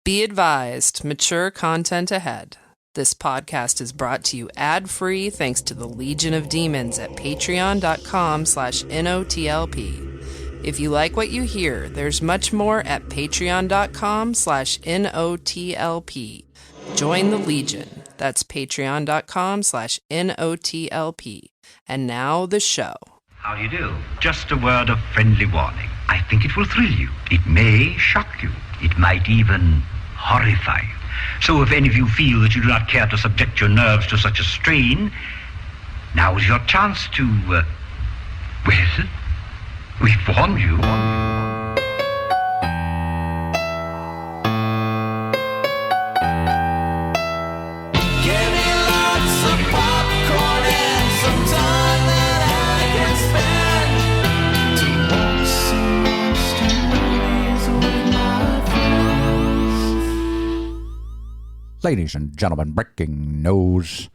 Be advised, mature content ahead. This podcast is brought to you ad-free thanks to the Legion of Demons at patreon.com/NOTLP. If you like what you hear, there's much more at patreon.com/NOTLP. Join the Legion. That's patreon.com/NOTLP. And now the show. How do you do? Just a word of friendly warning. I think it will thrill you. It may shock you. It might even horrify you. So if any of you feel that you do not care to subject your nerves to such a strain, now is your chance to, well, we've warned you. Ladies and gentlemen, breaking news.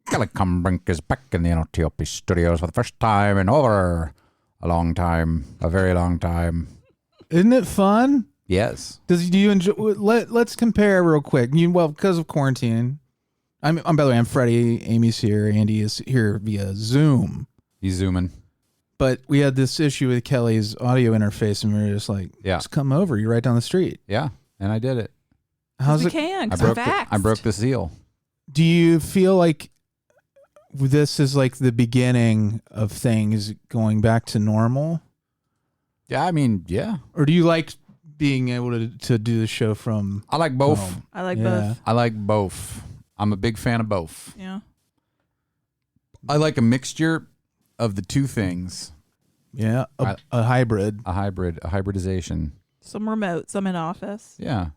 Kombrinck is back in the NOTLP studios for the first time in over a long time, a very long time. Isn't it fun? Yes. Do you enjoy? Let's compare real quick. Well, because of quarantine. By the way, I'm Freddy. Amy's here. Andy is here via Zoom. He's zooming. But we had this issue with Kelley's audio interface, and we were just like, just come over. You're right down the street. Yeah, and I did it. How's it? I broke the seal. Do you feel like this is like the beginning of things going back to normal? Yeah, I mean, yeah. Or do you like being able to do the show from I like both. home? I like both. I like both. I'm a big fan of both. Yeah. I like a mixture of the two things. Yeah, a hybrid. A hybridization. Some remote, some in office. Yeah.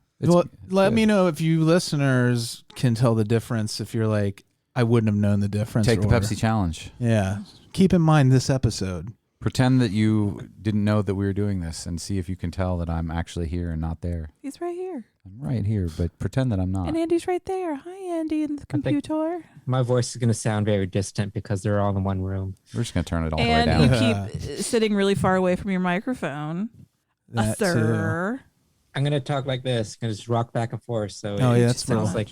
Let me know if you listeners can tell the difference. If you're like, I wouldn't have known the difference. Take the Pepsi challenge. Yeah. Keep in mind this episode. Pretend that you didn't know that we were doing this and see if you can tell that I'm actually here and not there. He's right here. I'm right here, but pretend that I'm not. And Andy's right there. Hi, Andy, in the computer. My voice is going to sound very distant because they're all in one room. We're just going to turn it all the way And down. you keep sitting really far away from your microphone. Sir. I'm going to talk like this. I'm going to just rock back and forth. So that's sounds like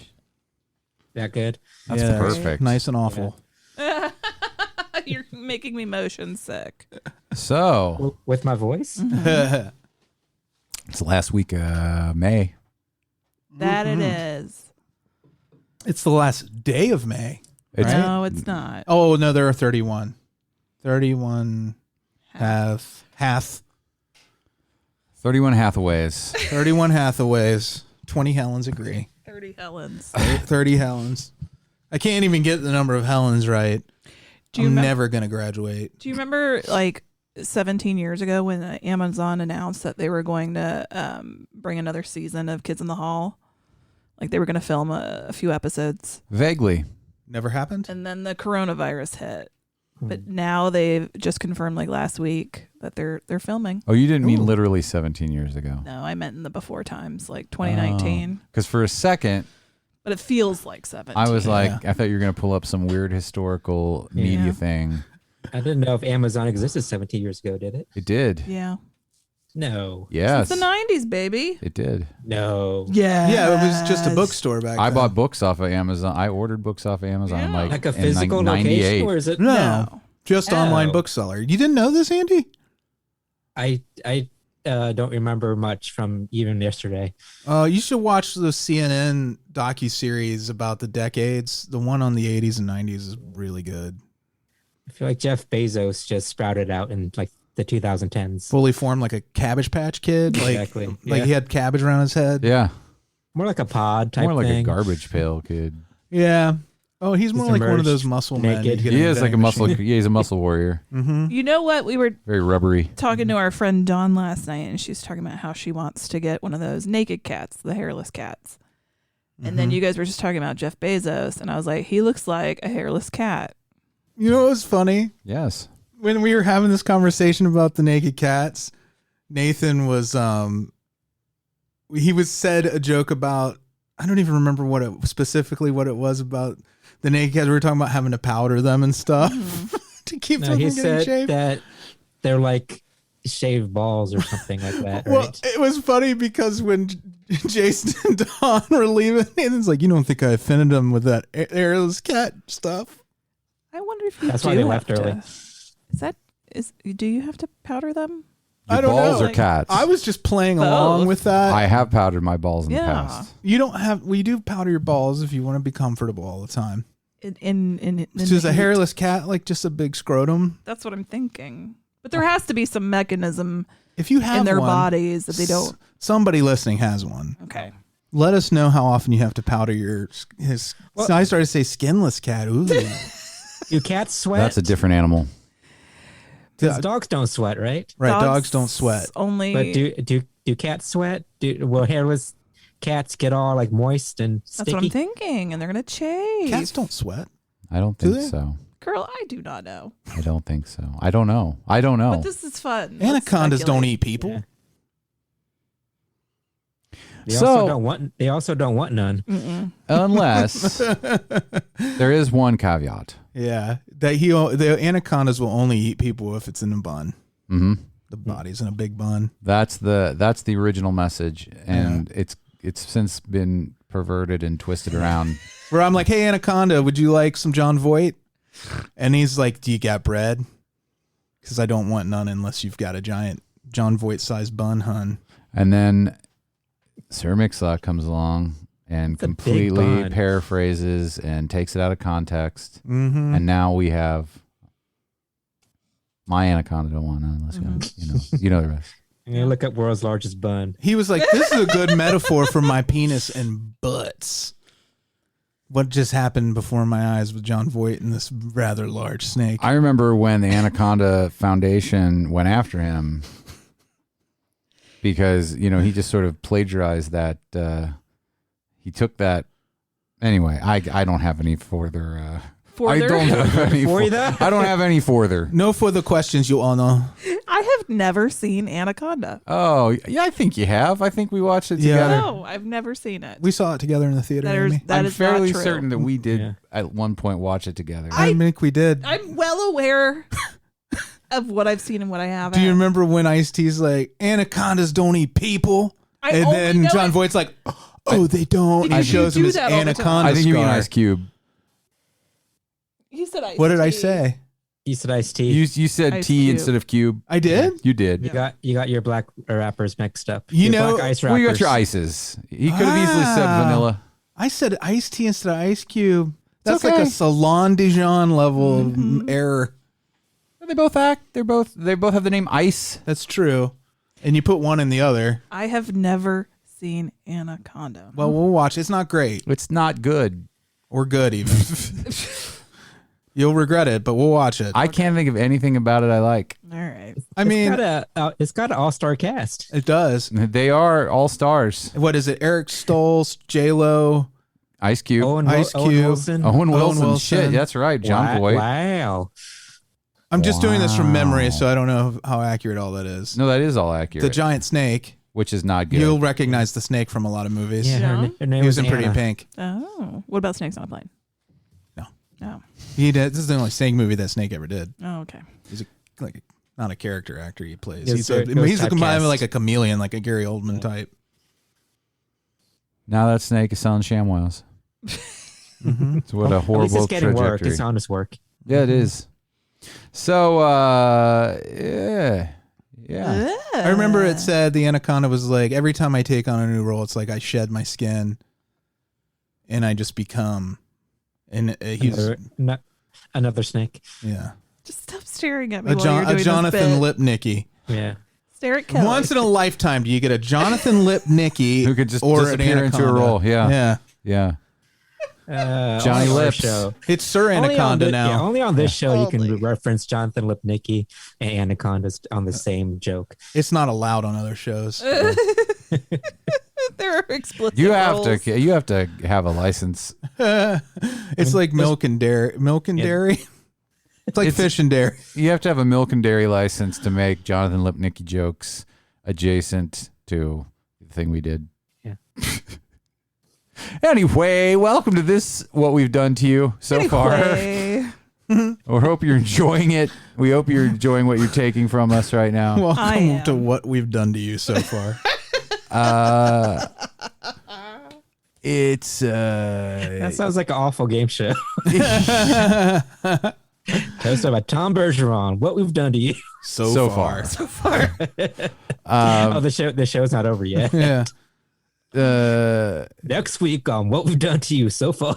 that good. That's perfect. Nice and awful. Yeah. You're making me motion sick. So. With my voice? Mm-hmm. It's the last week of May. That it is. It's the last day of May. Right? No, it's not. Oh, no, there are 31. 31 hath. 31 Hathaways. 31 Hathaways. 20 Helens agree. 30 Helens. 30 Helens. I can't even get the number of Helens right. I'm never going to graduate. Do you remember like 17 years ago when Amazon announced that they were going to bring another season of Kids in the Hall? Like they were going to film a few episodes. Vaguely. Never happened? And then the coronavirus hit. But now they've just confirmed like last week that they're filming. Oh, you didn't mean literally 17 years ago. No, I meant in the before times, like 2019. Because for a second, but it feels like 17. I was like, I thought you were going to pull up some weird historical media thing. I didn't know if Amazon existed 17 years ago, did it? It did. Yeah. No. Yes. Since the 90s, baby. It did. No. Yeah. Yeah, it was just a bookstore back then. I bought books off of Amazon. I ordered books off of Amazon like a physical in location, or is it? No. Just online bookseller. You didn't know this, Andy? I don't remember much from even yesterday. You should watch the CNN docuseries about the decades. The one on the 80s and 90s is really good. I feel like Jeff Bezos just sprouted out in like the 2010s. Fully formed like a Cabbage Patch Kid. Like, exactly. Like he had cabbage around his head. Yeah. More like a pod type More like thing. a garbage pail kid. Yeah. Oh, he's more like one of those muscle naked. men. He is like a muscle. Yeah, he's a muscle warrior. Mm-hmm. You know what? We were very rubbery. Talking to our friend Dawn last night, and she's talking about how she wants to get one of those naked cats, the hairless cats. And then you guys were just talking about Jeff Bezos, and I was like, he looks like a hairless cat. You know what was funny? Yes. When we were having this conversation about the naked cats, Nathan was he said a joke about, I don't even remember what it was about the naked cats. We were talking about having to powder them and stuff to keep them from he getting said shaved. that they're like shaved balls or something like that. Well, right? it was funny because when Jason and Dawn were leaving, and it's like, you don't think I offended them with that hairless cat stuff? I wonder if you That's do why they have left to. early. Do you have to powder them? Your I don't balls know. or cats? I was just playing Both. along with that. I have powdered my balls in the Yeah. past. You don't have. We do powder your balls if you want to be comfortable all the time. In It's just the a heat. hairless cat, like just a big scrotum. That's what I'm thinking. But there has to be some mechanism If you have in their one, bodies that they don't. Somebody listening has one. Okay. Let us know how often you have to powder his. Well- So I started to say skinless cat. Ooh. Do cats sweat? That's a different animal. Because dogs don't sweat, right? Right, dogs don't sweat. Only. But do cats sweat? Will hairless cats get all like moist and sticky? That's what I'm thinking, and they're gonna chafe. Cats don't sweat. I don't Do think they? so. Girl, I do not know. I don't think so. I don't know. I don't know. But this is fun. Let's Anacondas don't speculate. eat people. Yeah. They So- also don't want. They also don't want none. Mm-mm. Unless there is one caveat. Yeah, that the anacondas will only eat people if it's in a bun. Mm-hmm. The body's in a big bun. That's the original message, and it's since been perverted and twisted around. Where I'm like, hey, Anaconda, would you like some John Voight? And he's like, do you got bread? Because I don't want none unless you've got a giant John Voight sized bun, hun. And then Sir Mix-a-Lot comes along and It's a big completely bun. paraphrases and takes it out of context. Mm-hmm. And now we have my anaconda don't want none. Let's go. You know the rest. You look up world's largest bun. He was like, this is a good metaphor for my penis and butts. What just happened before my eyes with John Voight and this rather large snake? I remember when the Anaconda Foundation went after him because, he just sort of plagiarized that. He took that. Anyway, I don't have any further. I don't have any Further? I don't have any further. No further questions, you honor. I have never seen Anaconda. Oh, yeah, I think you have. I think we watched it Yeah. together. No, I've never seen it. We saw it together in the theater. Amy. I'm Is fairly not true. certain that we did Yeah. at one point watch it together. I think we did. I'm well aware of what I've seen and what I haven't. Do you remember when Ice-T's like, anacondas don't eat people? I And only then know John it- Voight's like, oh, they don't. And I he shows him do his that all the time. anaconda I think you mean scar. Ice Cube. He said Ice What did I Tea. say? You said iced tea. You said Ice T Cube. instead of cube. I did? You did. You got your black rappers mixed up. You Your know- black ice Well, you got rappers. your ices. He could have easily said vanilla. I said Ice-T instead of Ice Cube. That's okay. like a Salon Dijon level of error. They both act. They both have the name Ice. That's true. And you put one in the other. I have never seen Anaconda. Well, we'll watch. It's not great It's not good. or good even. You'll regret it, but we'll watch it. I can't think of anything about it I like. All right. I mean, It's got an all-star cast. it does. They are all stars. What is it? Eric Stoltz, J-Lo. Ice Cube. Ice Cube. Owen Wilson. Owen Wilson. Wilson. Shit, that's right. John wow, Voight. Wow. I'm just doing this from memory, Wow. so I don't know how accurate all that is. No, that is all accurate. The giant snake. which is not good. You'll recognize the snake from a lot of movies. Yeah, Yeah. her name He was in Anna. Pretty in Pink. Oh. What about Snakes on a Plane? No. Oh. He did. This is the only snake movie that Snake ever did. Oh, okay. He's not a character actor. He plays. It He's was a combined typecast. like a chameleon, like a Gary Oldman type. Now that snake is selling ShamWows. Mm-hmm. It's what a At least horrible it's getting work. trajectory. It's honest work. Yeah, it is. So, yeah. I remember it said the anaconda was like, every time I take on a new role, it's like I shed my skin and I just become. And he's Another snake. yeah, Just stop staring at me a, while you're doing Jonathan this bit. Lipnicki. Yeah. Stare at Kelley. Once in a lifetime, do you get a Jonathan Lipnicki Who could just or an disappear into a anaconda? role? Yeah. Yeah, Johnny on our Lips. Show. it's Sir Only on Anaconda thi- now. yeah, only on this show you Only. can reference Jonathan Lipnicki and Anacondas on the same joke. It's not allowed on other shows. There are explicit You have roles. to. You have to have a license. It's like milk and dairy. Milk and Yeah. dairy. It's like fish and dairy. You have to have a milk and dairy license to make Jonathan Lipnicki jokes adjacent to the thing we did. Yeah. Anyway, welcome to this, what we've done to you so far. Anyway, We hope you're enjoying it. We hope you're enjoying what you're taking from us right now. Welcome am. to what we've done to you so far. It's That sounds like an awful game show. Tell us about Tom Bergeron. What we've done to you so far. The show's not over yet. Yeah. Next week on what we've done to you so far.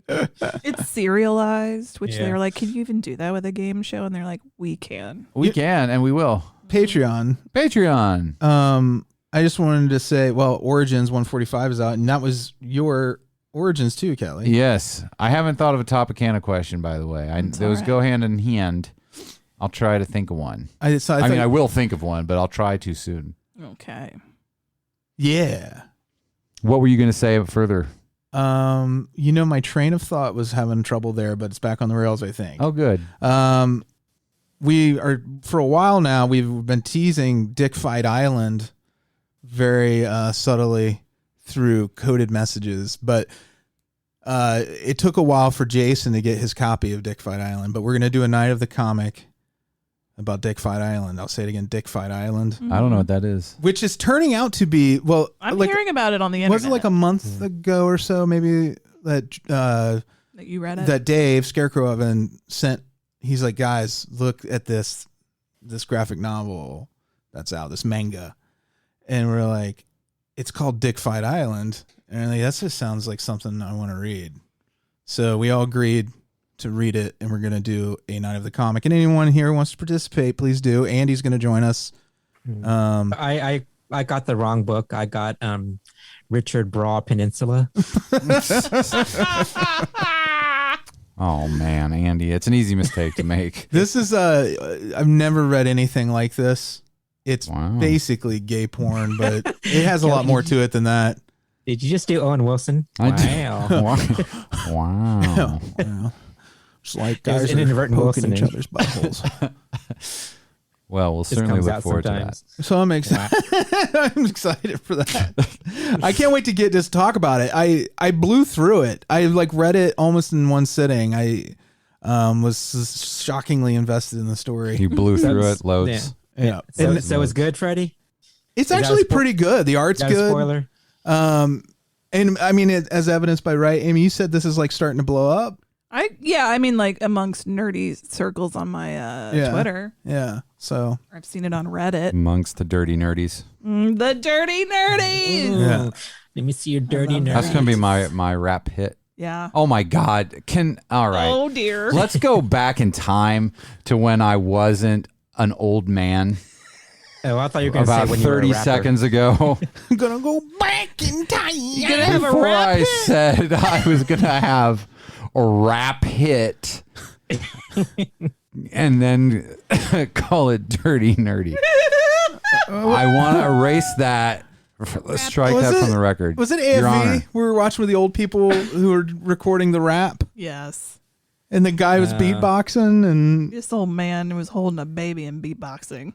It's serialized, which Yeah. they're like, can you even do that with a game show? And they're like, we can. We can and we will. Patreon. I just wanted to say, well, Origins 145 is out, and that was your Origins too, Kelley. Yes. I haven't thought of a Topicana question, by the way. Those go hand in hand. I'll try to think of one. I will think of one, but I'll try too soon. Okay. Yeah. What were you going to say further? My train of thought was having trouble there, but it's back on the rails, I think. Oh, good. We are, for a while now, we've been teasing Dick Fight Island very subtly through coded messages, but it took a while for Jason to get his copy of Dick Fight Island, but we're going to do a night of the comic about Dick Fight Island. I'll say it again, Dick Fight Island. Mm-hmm. I don't know what that is. Which is turning out to be, well... I'm hearing about it on the internet. Was it like a month ago or so, maybe, that you read it? that Dave, Scarecrow Oven, sent... He's like, guys, look at this graphic novel that's out, this manga. And we're like, it's called Dick Fight Island. And like, that just sounds like something I want to read. So we all agreed to read it, and we're going to do a night of the comic. And anyone here who wants to participate, please do. Andy's going to join us. I got the wrong book. I got Richard Braw Peninsula. Oh, man, Andy. It's an easy mistake to make. This is, I've never read anything like this. It's basically gay porn, but it has a lot more to it than that. Did you just do Owen Wilson? Wow. Wow. It's like guys an are inadvertent poking each Wilsoning. other's buttholes. Well, we'll This certainly comes look out forward sometimes. to So I'm excited. I'm excited for that. I can't wait to just talk about it. I blew through it. I read it almost in one sitting. I was shockingly invested in the story. that. You blew through it loads. Yeah. So it's good, Freddie? It's that actually a spo- pretty good. The art's Is that a good. spoiler? And I mean, as evidenced by Amy, you said this is starting to blow up. Amongst nerdy circles on my Twitter. Yeah. So I've seen it on Reddit. Amongst the dirty nerdies. The dirty nerdies. Ooh, Yeah. Let me see your dirty nerd. That's going to be my rap hit. Yeah. Oh, my God. All right. Oh dear. Let's go back in time to when I wasn't an old man. Oh, I thought you were going to say About when you were a 30 rapper. seconds ago. I'm gonna go back in time. You gonna have a Before rap I hit? said I was going to have a rap hit and then call it dirty nerdy. I want to erase that. Let's strike Was that it- from the record. Was it Your Honor. AFV? We were watching with the old people who were recording the rap, Yes. and the guy was beatboxing, and This old man was holding a baby and beatboxing.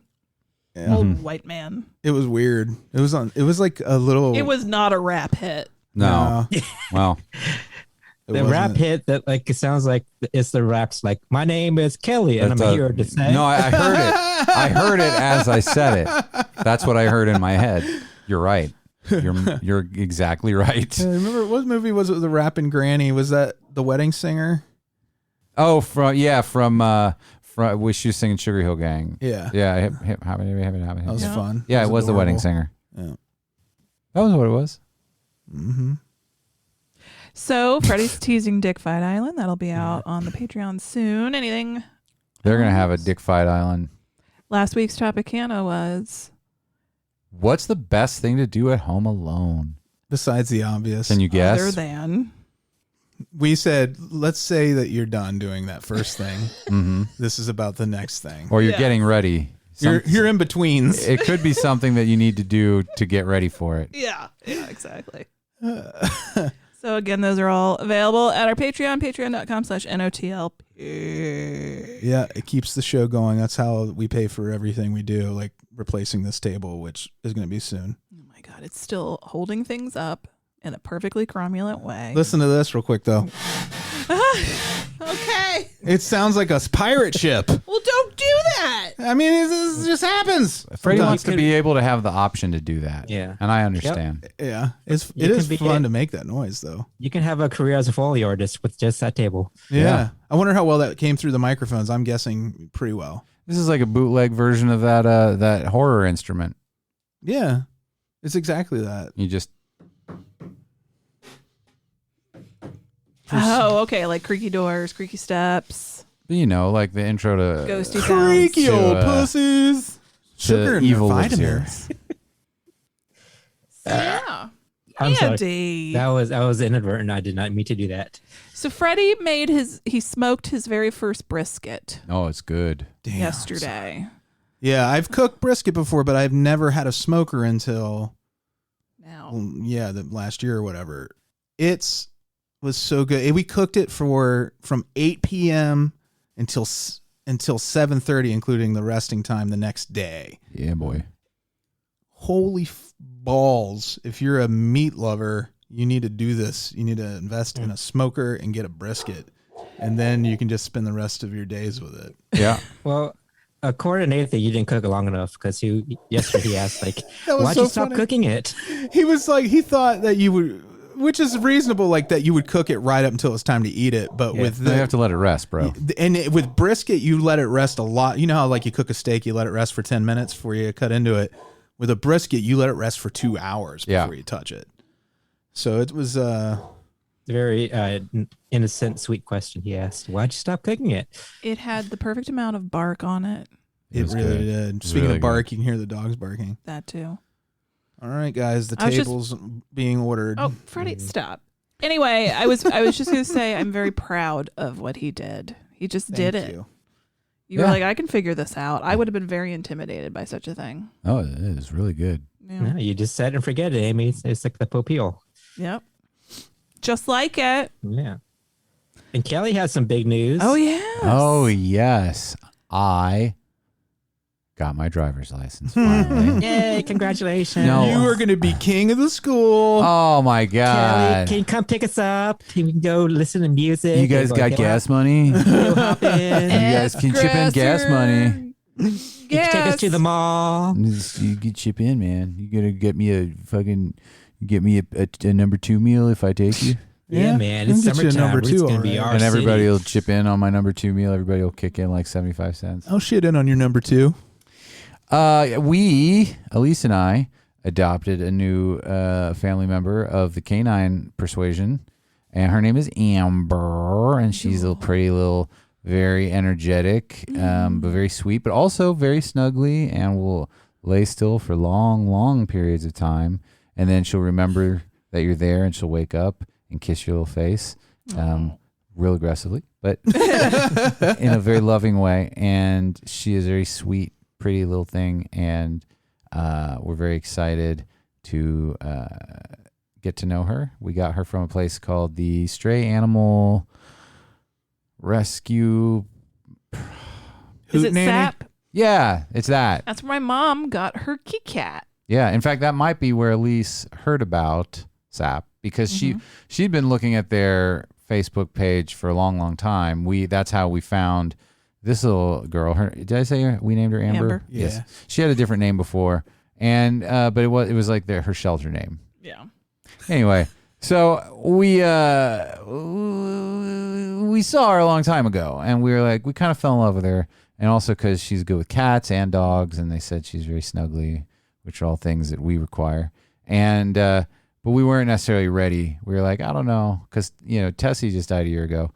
Yeah. Old white man. it was weird. It was like a little. It was not a rap hit. No. Well, it The wasn't. rap hit that it sounds like it's the raps like, my name is Kelley and that's I'm here to say. No, I heard it. I heard it as I said it. That's what I heard in my head. You're right. You're exactly right. Remember what movie was it? The rapping granny? Was that The Wedding Singer? Oh, from Wish You Singing Sugar Hill Gang. Yeah. Yeah. That was fun. Yeah, it was The Wedding adorable. Singer. Yeah. That was what it was. Mm-hmm. So Freddie's teasing Dick Fight Island. That'll be out on the Patreon soon. Anything? They're going to have a Dick Fight Island. Last week's Tropicana was What's the best thing to do at home alone? Besides the obvious. Can you guess? other than We said, let's say that you're done doing that first thing. Mm-hmm. This is about the next thing. Or you're Yeah. getting ready. You're in betweens. It could be something that you need to do to get ready for it. yeah, exactly. So again, those are all available at our Patreon, patreon.com/NOTLP. Yeah, it keeps the show going. That's how we pay for everything we do, like replacing this table, which is going to be soon. Oh my God, it's still holding things up in a perfectly cromulent way. Listen to this real quick, though. Okay. It sounds like a pirate ship. Well, don't do that. I mean, this just happens. Freddie wants to be able to have the option to do that. Yeah. And I understand. Yeah. It is fun to make that noise, though. You can have a career as a Foley artist with just that table. Yeah. I wonder how well that came through the microphones. I'm guessing pretty well. This is like a bootleg version of that horror instrument. Yeah. It's exactly that. You just... Oh, okay. Like creaky doors, creaky steps. You know, like the intro to... Ghosty sounds. Creaky old pussies. Sugar and Evil their Lives Here. vitamins. Yeah. I'm sorry. Andy. That was inadvertent. I did not mean to do that. So Freddie he smoked his very first brisket Oh, it's good. Damn. yesterday. Yeah, I've cooked brisket before, but I've never had a smoker until... Now. the last year or whatever. It was so good. We cooked it from 8 p.m. until 7:30, including the resting time the next day. Yeah, boy. Holy balls. If you're a meat lover, you need to do this. You need to invest in a smoker and get a brisket. And then you can just spend the rest of your days with it. Yeah. Well, according to Nathan, you didn't cook long enough because yesterday he asked, like, That was why'd so you stop funny. cooking it? He was like, he thought that you would, which is reasonable, like that you would cook it right up until it's time to eat it. But with You have to let it rest, bro. with brisket, you let it rest a lot. You know how like you cook a steak, you let it rest for 10 minutes before you cut into it. With a brisket, you let it rest for 2 hours before you touch it. So it was Very innocent, sweet question he asked. Why'd you stop cooking it? It had the perfect amount of bark on it. it was really good. did. Speaking really of bark, you can hear the dogs barking. That too. All right, guys, the I was just- table's being ordered. Oh, Freddie, stop. Anyway, I was just going to say I'm very proud of what he did. He just Thank did it. you. You were Yeah. like, I can figure this out. I would have been very intimidated by such a thing. Oh, it is really good. Yeah. No, you just set and forget it, Amy. It's like the Popeel. Yep. Just like it. Yeah. And Kelley has some big news. Oh, yeah. Oh, yes. I got my driver's license finally. Yay, congratulations. No. You are going to be king of the school. Oh, my Kelley, God. can you come pick us up? Can we go listen to music? You guys and got go gas money? You Go hop in. guys can chip in gas money. You can take us to the mall. You can chip in, man. You gotta get me a number 2 meal if I take you. Yeah, man. It's We'll get you a summertime. number It's two, going to be all right. our And everybody city. will chip in on my number 2 meal. Everybody will kick in like 75 cents. I'll shit in on your number 2. Alise and I adopted a new family member of the canine persuasion, and her name is Amber, and she's a pretty little, very energetic, but very sweet, but also very snuggly, and will lay still for long, long periods of time, and then she'll remember that you're there, and she'll wake up and kiss your little face, real aggressively, but in a very loving way, and she is very sweet, pretty little thing, and we're very excited to get to know her. We got her from a place called the Stray Animal Rescue. Is it Hootenanny? Sap? Yeah, it's that. That's where my mom got her kitty cat. Yeah, in fact, that might be where Alise heard about SAP because she'd been looking at their Facebook page for a long, long time. That's how we found this little girl. Did I say we named her Amber? Amber. Yeah. Yes. She had a different name before, and but it was like her shelter name. Yeah. Anyway, so we saw her a long time ago, and we were like, we kind of fell in love with her, and also because she's good with cats and dogs, and they said she's very snuggly, which are all things that we require. And but we weren't necessarily ready. We were like, I don't know, because Tessie just died a year ago.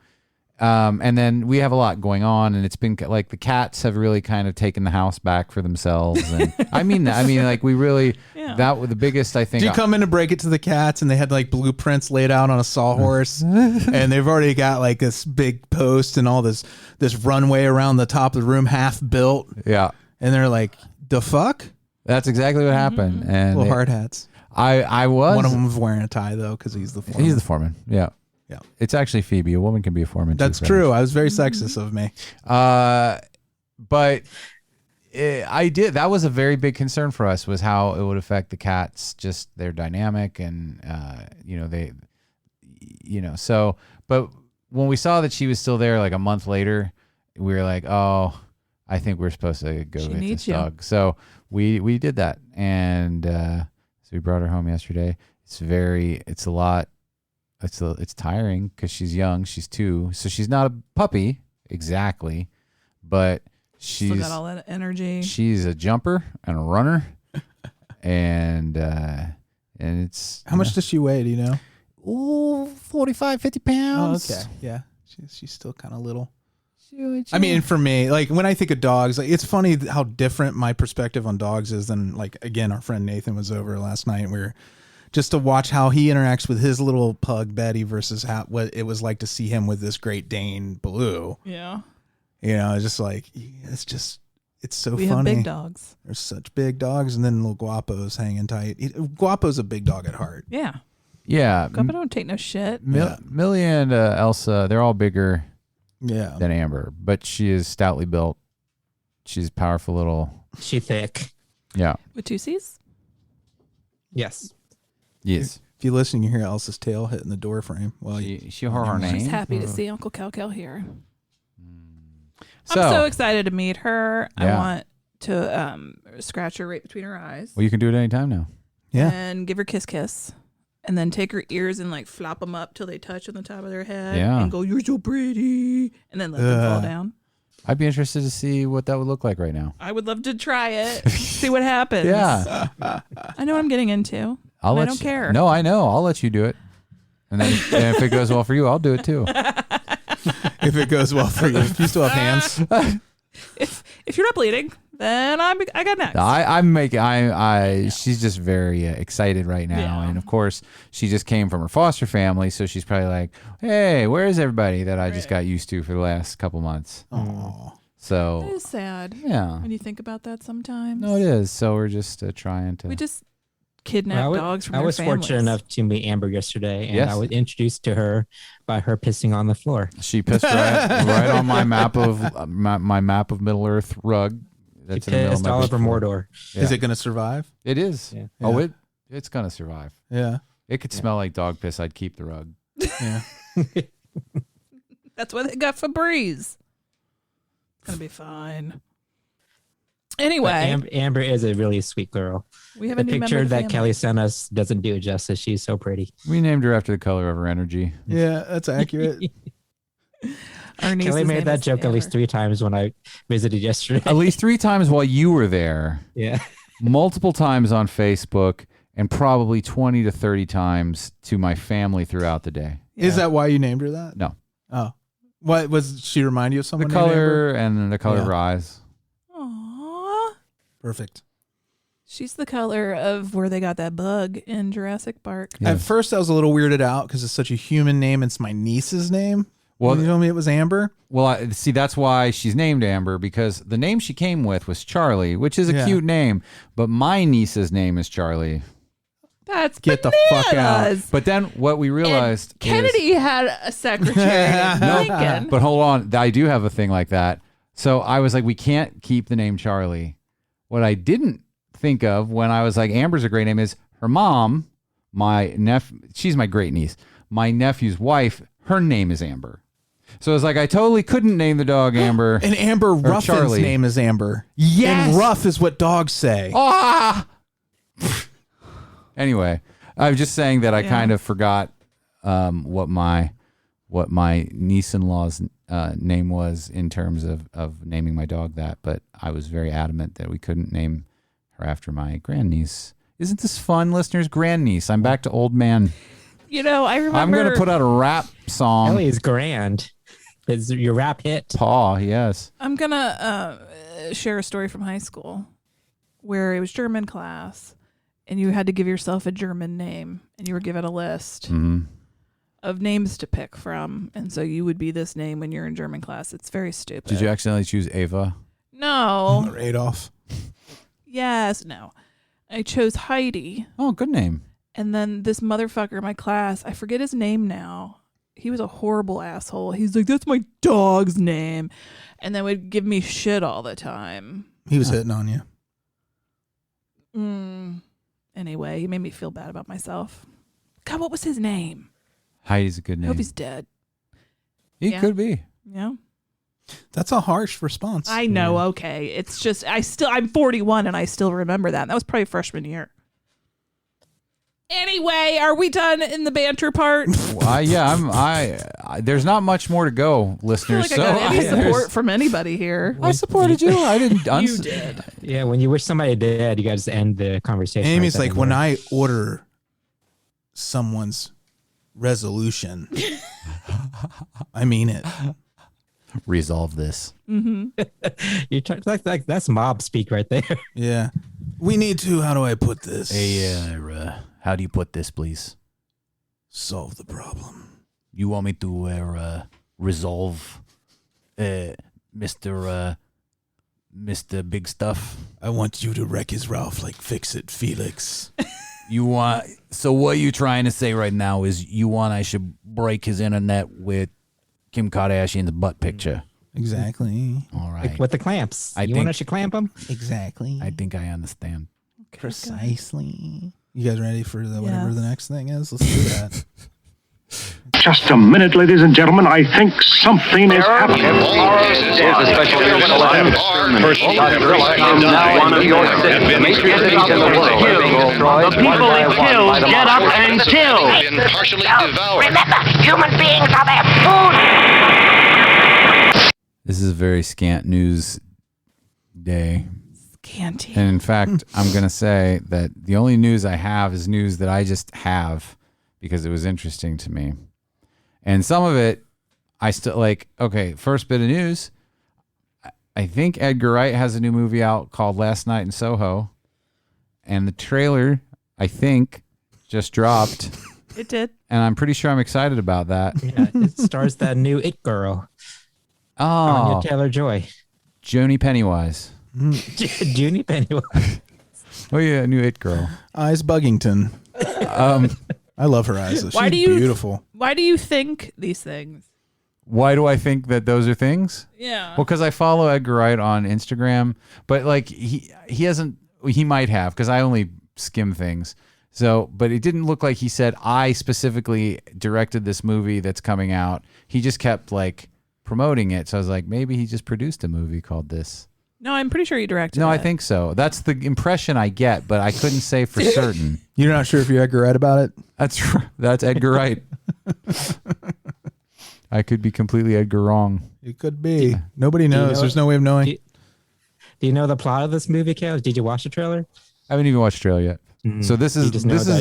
And then we have a lot going on, and it's been like the cats have really kind of taken the house back for themselves. And I mean that. I mean, like we really, that was the biggest, I think. Do you come in to break it to the cats and they had like blueprints laid out on a sawhorse and they've already got like this big post and all this runway around the top of the room half built. Yeah. And they're like, the fuck? That's exactly what happened. And Little hard hats. I was. One of them was wearing a tie though because he's the foreman. He's the foreman. Yeah. Yeah. It's actually Phoebe. A woman can be a foreman. That's too, true. I was very sexist of me. But I did. That was a very big concern for us, was how it would affect the cats, just their dynamic, and so. But when we saw that she was still there, like a month later, we were like, oh, I think we're supposed to go She get needs this you. dog. So we did that, and so we brought her home yesterday. It's a lot. It's tiring because she's young. She's 2, so she's not a puppy exactly, but Still got all that energy. she's a jumper and a runner, and it's How much does she weigh? Do you know? Ooh, 45, 50 pounds. Oh, okay. Yeah. She's still kind of little. I mean, for me, like when I think of dogs, like it's funny how different my perspective on dogs is than like, again, our friend Nathan was over last night. We were just to watch how he interacts with his little pug Betty versus what it was like to see him with this Great Dane Blue. Yeah. You know, it's just like, it's so We funny. have big dogs. There's such big dogs, and then little Guapo's hanging tight. Guapo's a big dog at heart. Yeah. Yeah. Guapo don't take no shit. Millie and Elsa, they're all bigger Yeah. than Amber, but she is stoutly built. She's powerful little. She thick. Yeah. With 2 C's? Yes. Yes. If you listen, you hear Elsa's tail hitting the door frame. Well, She her name. She's happy to see Uncle Cal here. So, I'm so excited to meet her. I Yeah. want to scratch her right between her eyes. well, you can do it anytime now. Yeah. And give her kiss. And then take her ears and like flop them up till they touch on the top of their head. Yeah. And go, "You're so pretty." And then let them fall down. I'd be interested to see what that would look like right now. I would love to try it. See what happens. Yeah. I know what I'm getting into. I don't care. No, I know. I'll let you do it. And then and if it goes well for you, I'll do it too. If it goes well for you. If you still have hands. If you're not bleeding, then I got next. She's just very excited right now. Yeah. And of course, she just came from her foster family. So she's probably like, hey, where is everybody that I just got used to for the last couple months? Oh. That So, is sad. yeah. When you think about that sometimes. No, it is. So we're just trying to. We just kidnap dogs from I their was families. fortunate enough to meet Amber yesterday, and Yes. I was introduced to her by her pissing on the floor. She pissed right on my map of my map of Middle Earth rug. That's She in the middle of pissed my all over floor. Mordor. Yeah. Is it going to survive? It is. Yeah. Oh, Yeah. it's gonna survive. Yeah. It could smell like dog piss. I'd keep the rug. Yeah. That's why they got Febreze. It's gonna be fine. Anyway, But Amber is a really sweet girl. we have The a new member picture of the that family. Kelley sent us doesn't do it justice. She's so pretty. We named her after the color of her energy. Yeah, that's accurate. Our niece's Kelley name made that is joke at least Amber. 3 times when I visited yesterday. At least 3 times while you were there, Yeah. multiple times on Facebook, and probably 20 to 30 times to my family throughout the day. Is that why you named her that? No. Oh. What was she remind you of The someone? named Amber? color and the color of Yeah. her eyes. Aww. Perfect. She's the color of where they got that bug in Jurassic Park. Yeah. At first, I was a little weirded out because it's such a human name. It's my niece's name. Well, You told me it was Amber. Well, see, that's why she's named Amber, because the name she came with was Charlie, which is a Yeah. cute name, but my niece's name is Charlie. That's Get the fuck out. bananas. But then what we realized is, Kennedy had a secretary named Lincoln. but hold on, I do have a thing like that. So I was like, we can't keep the name Charlie. What I didn't think of when I was like, Amber's a great name, is her mom, my nephew, she's my great niece, my nephew's wife, her name is Amber. So it's like, I totally couldn't name the dog Amber. And Amber Ruffin's Charlie. name is Amber. Yes. And rough is what dogs say. Ah! Anyway, I was just saying that I Yeah. kind of forgot what my niece-in-law's name was in terms of naming my dog that, but I was very adamant that we couldn't name her after my grandniece. Isn't this fun, listeners? Grandniece. I'm back to old man. You know, I remember. I'm going to put out a rap song. Kelley is grand. It's your rap hit. Paw, yes. I'm gonna share a story from high school where it was German class, and you had to give yourself a German name, and you were given a list of names to pick from, and so you would be this name when you're in German class. It's very stupid. Did you accidentally choose Ava? No. Or Adolf. Yes. No. I chose Heidi, Oh, good name. and then this motherfucker in my class, I forget his name now. He was a horrible asshole. He's like, "That's my dog's name," and then would give me shit all the time. He was hitting on you. Anyway, he made me feel bad about myself. God, what was his name? Heidi's a good I name. hope he's dead. He Yeah. could be. Yeah. That's a harsh response. I know. Okay, it's just I'm 41 and I still remember that. That was probably freshman year. Anyway, are we done in the banter part? There's not much more to go, listeners. I got any support from anybody here. I supported you. I didn't. You did. Yeah, when you wish somebody dead, you got to end the conversation. Amy's right like, when I order someone's resolution, I mean it. Resolve this. Mm-hmm. you like that's mob speak right there. Yeah. We need to. How do I put this? Hey, how do you put this, please? Solve the problem. You want me to resolve, Mr. Big Stuff? I want you to wreck his Ralph like Fix It Felix. So what you trying to say right now is you want I should break his internet with Kim Kardashian's butt picture? Exactly. All right. Like with the clamps. I you think- want us to clamp them? Exactly. I think I understand. Precisely. You guys ready for whatever the next thing is? Let's do that. Just a minute, ladies and gentlemen. I think something is happening. The people it kills get up and kill. Remember, human beings are their food. This is a very scant news day. Scanty. And in fact, I'm going to say that the only news I have is news that I just have because it was interesting to me. And some of it, I still like, okay, first bit of news. I think Edgar Wright has a new movie out called Last Night in Soho. And the trailer, I think, just dropped. It did. And I'm pretty sure I'm excited about that. Yeah, it stars that new It Girl. Oh, Anya Taylor-Joy. Joni Pennywise. Junie Pennywise. Oh, yeah, new It Girl. Eyes Buggington. I love her eyes. She's beautiful. Why do you think these things? Why do I think that those are things? Yeah. Well, because I follow Edgar Wright on Instagram, but like he might have, because I only skim things. So, but it didn't look like he said, I specifically directed this movie that's coming out. He just kept like promoting it. So I was like, maybe he just produced a movie called this. No, I'm pretty sure you directed No, it. I think so. That's the impression I get, but I couldn't say for certain. You're not sure if you're Edgar Wright about it? That's Edgar Wright. I could be completely Edgar wrong. It could be. Nobody knows. There's no way of knowing. Do you know the plot of this movie, Cal? Did you watch the trailer? I haven't even watched the trailer yet. Mm-hmm. So this is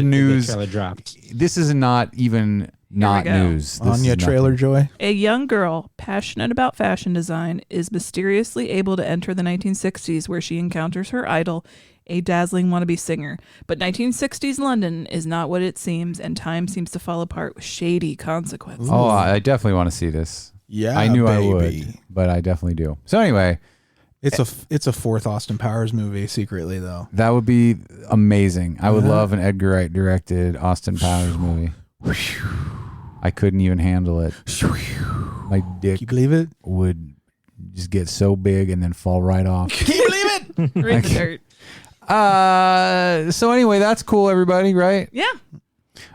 news. The trailer dropped. This is not even not news. This Anya is Trailer nothing. Joy. A young girl passionate about fashion design is mysteriously able to enter the 1960s where she encounters her idol, a dazzling wannabe singer. But 1960s London is not what it seems, and time seems to fall apart with shady consequences. Oh, I definitely want to see this. Yeah, I knew baby. I would, but I definitely do. So anyway, it's a fourth Austin Powers movie secretly though. that would be amazing. I would love an Edgar Wright directed Austin Powers movie. I couldn't even handle it. My dick Can you believe it? would just get so big and then fall right off. Can you believe it? Right in the dirt. So anyway, that's cool, everybody, right? Yeah.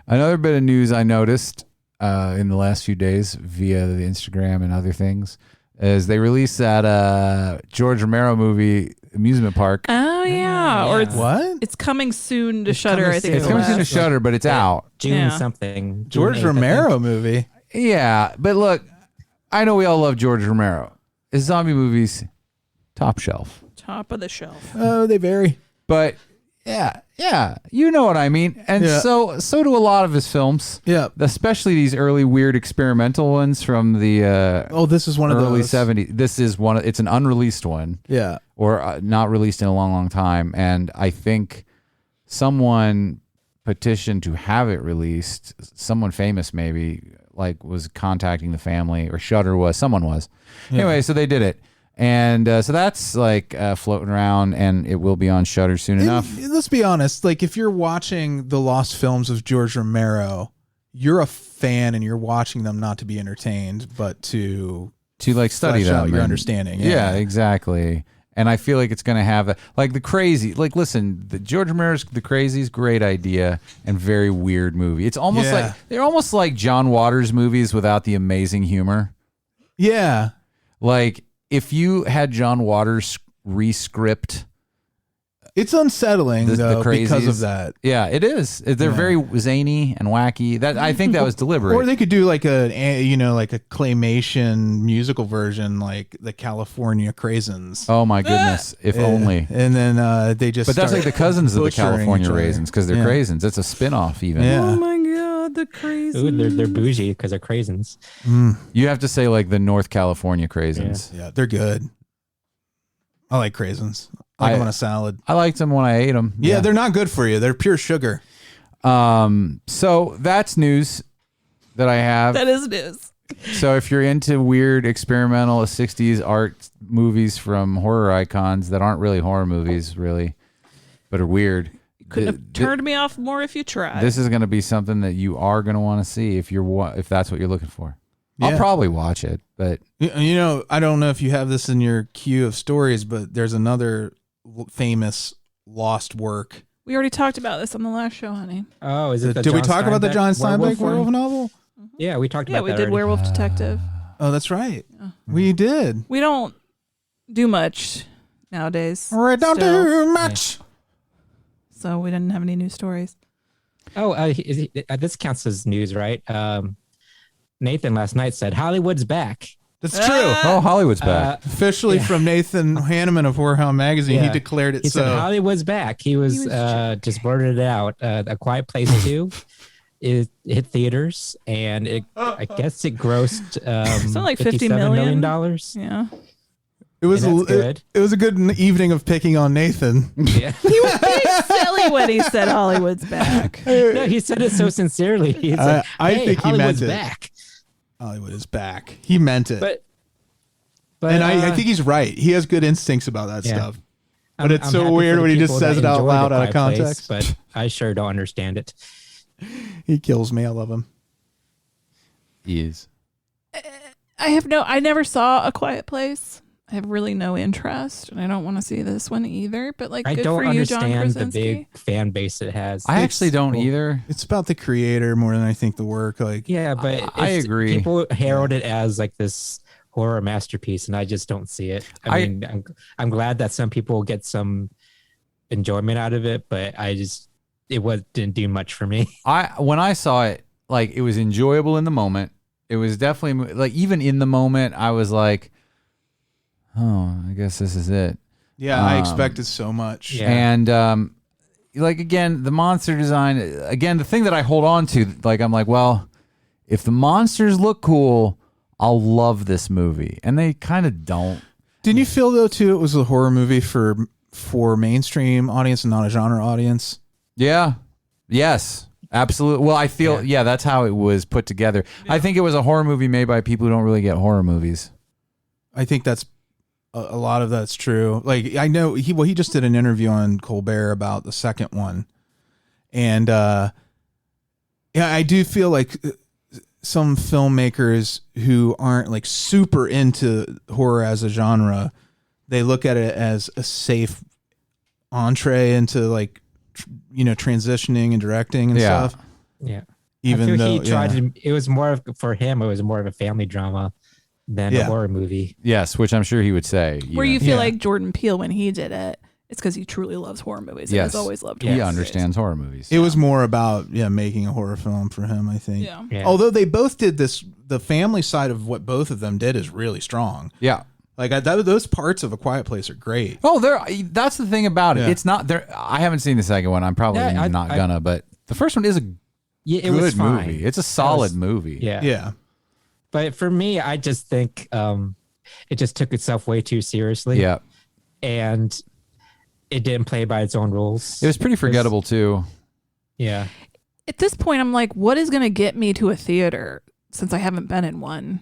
Another bit of news I noticed in the last few days via the Instagram and other things is they released that George Romero movie, Amusement Park. Oh, yeah. Or it's, What? it's coming soon to Shudder, I think. It's coming soon to Shudder, but it's out. June Yeah. something. June George 8th, I think. Romero movie. Yeah, but look, I know we all love George Romero. His zombie movies, top shelf. Top of the shelf. Oh, they vary. But yeah, you know what I mean. And Yeah. so do a lot of his films. Yeah. Especially these early weird experimental ones from the This is one of early those. 70s. This is it's an unreleased one. Yeah. Or not released in a long, long time. And I think someone petitioned to have it released. Someone famous maybe was contacting the family, or Shudder was. Someone was. Yeah. Anyway, so they did it. And so that's floating around, and it will be on Shudder soon enough. Let's be honest. Like, if you're watching the lost films of George Romero, you're a fan and you're watching them not to be entertained, but to study flesh them out your and- understanding. Yeah, exactly. And I feel like it's going to have the Crazy. Like, listen, the George Romero's The Crazy's great idea and very weird movie. It's almost Yeah. they're almost like John Waters movies without the amazing humor. Yeah. Like, if you had John Waters re-script It's unsettling though because of that. Yeah, it is. They're very zany and wacky. That I think that was deliberate. Or they could do like a claymation musical version, like the California Craisins. Oh my goodness! If only. And then they just. But that's like the cousins of the California Raisins because they're Yeah. Craisins. It's a spin-off even. Yeah. Oh my god, the crazy. Ooh, they're bougie because they're Craisins. You have to say like the North California Craisins. Yeah, they're good. I like Craisins. I like them on a salad. I liked them when I ate them. Yeah, they're not good for you. They're pure sugar. So that's news that I have. That is news. So if you're into weird experimental 60s art movies from horror icons that aren't really horror movies, really, but are weird. Couldn't have turned me off more if you tried. This is going to be something that you are going to want to see if that's what you're looking for. I'll probably watch it, but I don't know if you have this in your queue of stories, but there's another famous lost work. We already talked about this on the last show, honey. Oh, is it? Did we talk about the John Steinbeck werewolf novel? Yeah, we talked about that. Yeah, we did already. Werewolf Detective. Oh, that's right. We did. We don't do much nowadays. We don't do much. So we didn't have any new stories. Oh, this counts as news, right? Nathan last night said Hollywood's back. That's true. Oh, Hollywood's back. Officially from Nathan Hanneman of Horrorhound Magazine. Yeah. He declared it He so. said Hollywood's back. He was just blurted it out. A Quiet Place 2 it hit theaters, and I guess it grossed Something like $50 million. Yeah. It was good. It was a good evening of picking on Nathan. Yeah. He was being silly when he said Hollywood's back. No, he said it so sincerely. He's like, I hey, think he Hollywood's meant it. back. Hollywood is back. He meant it. But and I think he's right. He has good instincts about that stuff. But it's I'm so happy weird for when the he just people says that it out enjoy loud The out of Quiet context. Place, but I sure don't understand it. He kills me. I love him. He is. I never saw A Quiet Place. I have really no interest, and I don't want to see this one either. But I good don't for you, John understand the Krasinski. big fan base it has. I actually don't either. It's about the creator more than I think the work. Like, Yeah, but I agree. People herald it as like this horror masterpiece, and I just don't see it. I mean, I'm glad that some people get some enjoyment out of it, but didn't do much for me. When I saw it, like, it was enjoyable in the moment. It was definitely like, even in the moment, I was like, oh, I guess this is it. yeah, I expected so much. Yeah. And like, again, the monster design, again, the thing that I hold on to, like, I'm like, well, if the monsters look cool, I'll love this movie. And they kind of don't. Didn't you feel though too? It was a horror movie for mainstream audience and not a genre audience. Yeah. Yes. Absolutely. Well, I feel, that's how it was put together. Yeah. I think it was a horror movie made by people who don't really get horror movies. I think that's a lot of that's true. Like, I know he just did an interview on Colbert about the second one. And I do feel like some filmmakers who aren't like super into horror as a genre, they look at it as a safe entree into like, transitioning and directing and stuff. Yeah. Even though he tried to, it was more of, for him, it was more of a family drama than a horror movie. Yes, which I'm sure he would say. Where you feel like Jordan Peele when he did it, it's because he truly loves horror movies. Yes. And has always loved horror He movies. understands horror movies. It was more about making a horror film for him, I think. Yeah. Although they both did this, the family side of what both of them did is really strong. Yeah. Like those parts of A Quiet Place are great. Oh, that's the thing about it. Yeah. It's not there. I haven't seen the second one. I'm probably not gonna, but the first one is a it was good fine. movie. It's a solid movie. Yeah. Yeah. But for me, I just think it just took itself way too seriously. Yeah. And it didn't play by its own rules. It was pretty forgettable too. Yeah. At this point, I'm like, what is going to get me to a theater since I haven't been in one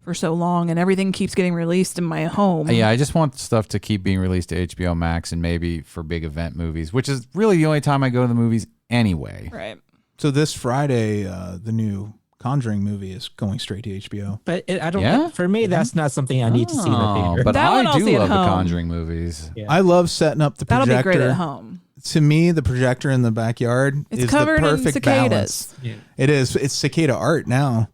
for so long and everything keeps getting released in my home? Yeah, I just want stuff to keep being released to HBO Max and maybe for big event movies, which is really the only time I go to the movies anyway. Right. So this Friday, the new Conjuring movie is going straight to HBO. But I don't. For me, that's not something I need to see in the theater. But That one I I'll do see at love the home. Conjuring movies. Yeah. I love setting up the projector. That'll be great at home. To me, the projector in the backyard It's is covered the in perfect cicadas. balance. Yeah. It is. It's cicada art now.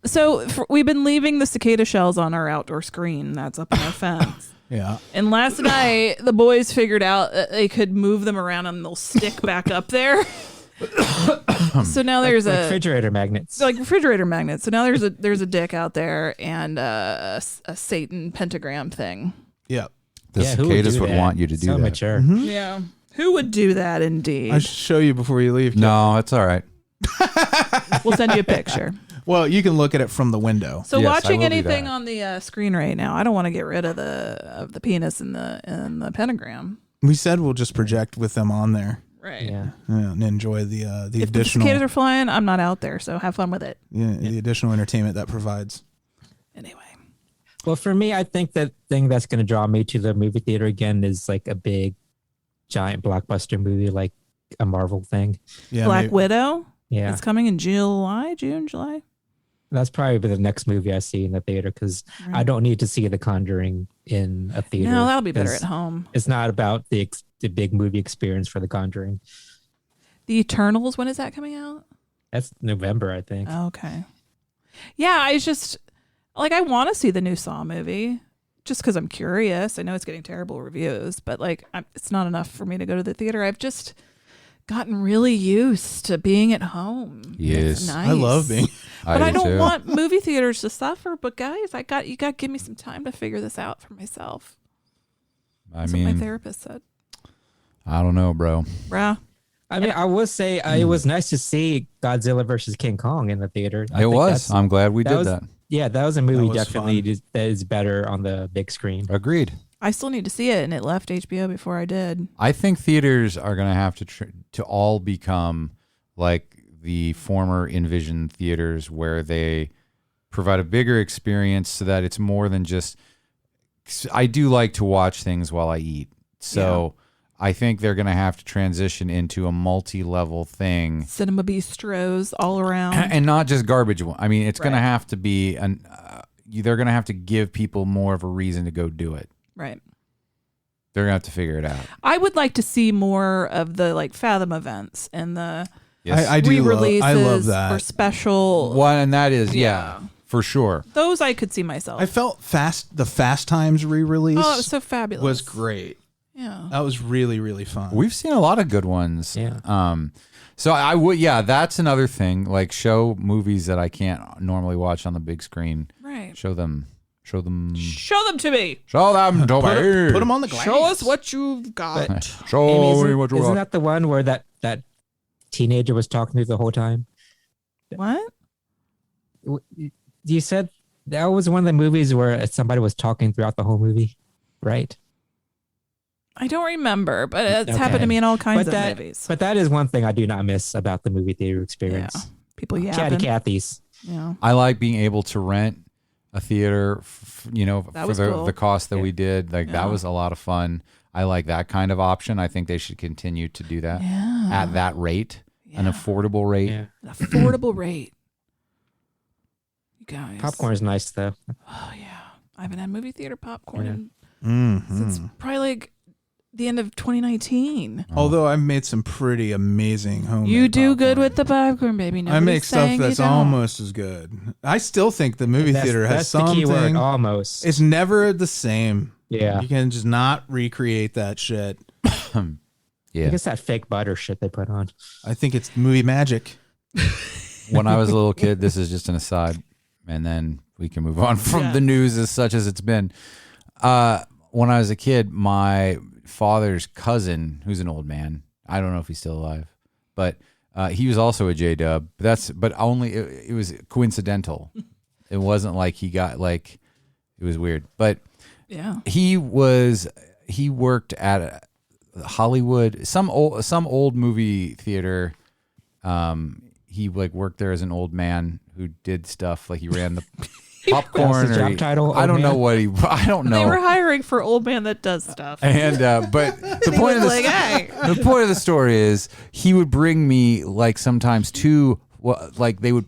So we've been leaving the cicada shells on our outdoor screen. That's up on our fence. Yeah. And last night, the boys figured out that they could move them around and they'll stick back up there. So now there's like refrigerator magnets. Like refrigerator magnets. So now there's a dick out there and a Satan pentagram thing. Yep. The cicadas would want you to do so that. Mature. Mm-hmm. Yeah. Who would do that indeed? I should show you before you leave. No, it's all right. We'll send you a picture. Well, you can look at it from the window. So Yes, I watching will do anything that. on the screen right now, I don't want to get rid of the penis and the pentagram. We said we'll just project with them on there. Right. Yeah. And enjoy the If the additional cicadas are flying, I'm not out there, so have fun with it. the additional entertainment that provides. Anyway. Well, for me, I think the thing that's going to draw me to the movie theater again is like a big, giant blockbuster movie, like a Marvel thing. Yeah, Black Widow. Yeah. It's coming in July. That's probably the next movie I see in the theater because I don't need to see The Conjuring in a theater. No, that'll be better at home. It's not about the big movie experience for The Conjuring. The Eternals, when is that coming out? That's November, I think. Okay. Yeah, I just I want to see the new Saw movie just because I'm curious. I know it's getting terrible reviews, but it's not enough for me to go to the theater. I've just gotten really used to being at home. Yes. It's nice. I love being. But I do don't too. want movie theaters to suffer. But guys, you got to give me some time to figure this out for myself. That's what my therapist said. I don't know, bro. Bruh. I mean, I would say it was nice to see Godzilla versus King Kong in the theater. It was. I'm glad we did that. Yeah, that was a movie was definitely that is better on the big screen. Agreed. I still need to see it, and it left HBO before I did. I think theaters are going to have to all become like the former Envision theaters, where they provide a bigger experience so that it's more than just. I do like to watch things while I eat, so I think they're going to have to transition into a multi-level thing. Cinema bistros all around, And not just garbage one. I mean, it's going to have to be they're going to have to give people more of a reason to go do it. right. They're going to have to figure it out. I would like to see more of the Fathom events and the Yes. I do. re-releases I love that. or special. One, and that is, for sure. Those I could see myself. I felt the Fast Times re-release. Oh, it was so fabulous. was great. Yeah. That was really, really fun. We've seen a lot of good ones. Yeah. So I would, that's another thing. Like, show movies that I can't normally watch on the big screen. Right. Show them. Show them to me. Show them to me. Put them on the glass. Show us what you've got. Show me what you Isn't got. that the one where that teenager was talking to you the whole time? What? You said that was one of the movies where somebody was talking throughout the whole movie, right? I don't remember, but it's Okay. happened to me in all kinds But of movies. But that is one thing I do not miss about the movie theater experience. Yeah. People Chatty yapping. Cathy's. Yeah. I like being able to rent a theater, That for was cool. the cost that we did. Like, Yeah. that was a lot of fun. I like that kind of option. I think they should continue to do that at that rate, an affordable rate. Yeah. An affordable rate. You guys. Popcorn is nice though. Oh, yeah. I haven't had movie theater popcorn Yeah. since probably the end of 2019. Although I've made some pretty amazing homemade You do popcorn. good with the popcorn, baby. I Nobody's make stuff saying that's you don't. almost as good. I still think the movie theater has That's the key word, something. almost. It's never the same. Yeah. You can just not recreate that shit. I guess that fake butter shit they put on. I think it's movie magic. When I was a little kid, this is just an aside, and then we can move on from the news as such as it's been. When I was a kid, my father's cousin, who's an old man, I don't know if he's still alive, but he was also a J-Dub. But only it was coincidental. It wasn't like he got it was weird. But Yeah. he worked at Hollywood, some old movie theater. He worked there as an old man who did stuff like he ran the popcorn. That's the job title, I don't old know man? what he. I don't know. They were hiring for old man that does stuff. And but the point of was like, hey. the point of the story is he would bring me sometimes they would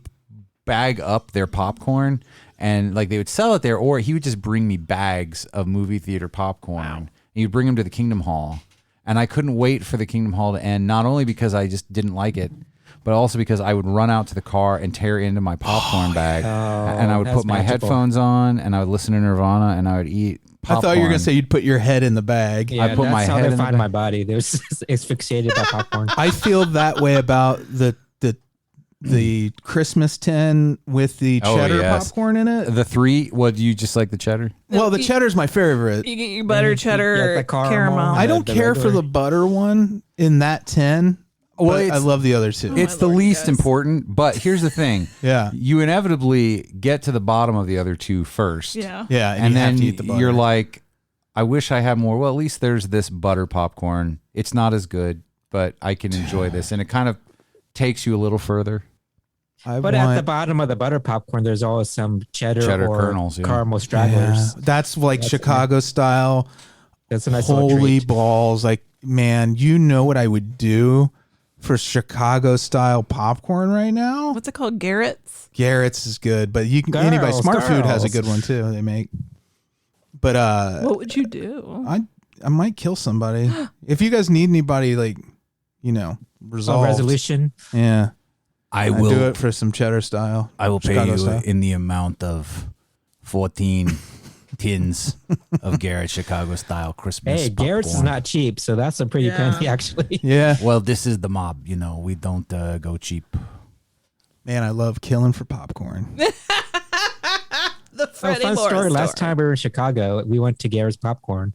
bag up their popcorn and they would sell it there, or he would just bring me bags of movie theater popcorn. Wow. And he'd bring them to the Kingdom Hall, and I couldn't wait for the Kingdom Hall to end. Not only because I just didn't like it, but also because I would run out to the car and tear into my popcorn bag, and I would put my headphones on, and I would listen to Nirvana, and I would eat popcorn. I thought you were going to say you'd put your head in the bag. Yeah, I put my head in find my body. They're asphyxiated by popcorn. I feel that way about the Christmas tin with the cheddar popcorn in it. The 3, what, do you just like the cheddar? Well, the cheddar's my favorite. You get your butter cheddar the caramel. I don't care for the butter one in that tin. Well, I love the other two. It's the least important, but here's the thing. Yeah. You inevitably get to the bottom of the other 2 first. Yeah. Yeah, And you have then to eat the butter. you're like, I wish I had more. Well, at least there's this butter popcorn. It's not as good, but I can enjoy this. And it kind of takes you a little further. But at the bottom of the butter popcorn, there's always some cheddar or kernels, caramel stragglers. Yeah. That's like Chicago style. That's a nice little Holy treat. balls. Like, man, you know what I would do for Chicago style popcorn right now? What's it called? Garrett's? Garrett's is good, but you can anybody Smart Food has a good one too. They make. But what would you do? I might kill somebody. If you guys need anybody, like, resolved. Resolution. Yeah. I will do it for some cheddar style. I will Chicago pay you style. in the amount of 14 tins of Garrett Chicago style Christmas. Hey, Garrett's is not cheap, so that's a pretty penny, actually. Yeah. Well, this is the mob. We don't go cheap. Man, I love killing for popcorn. The Freddy fun Morris story. Last store. time we were in Chicago, we went to Garrett's Popcorn,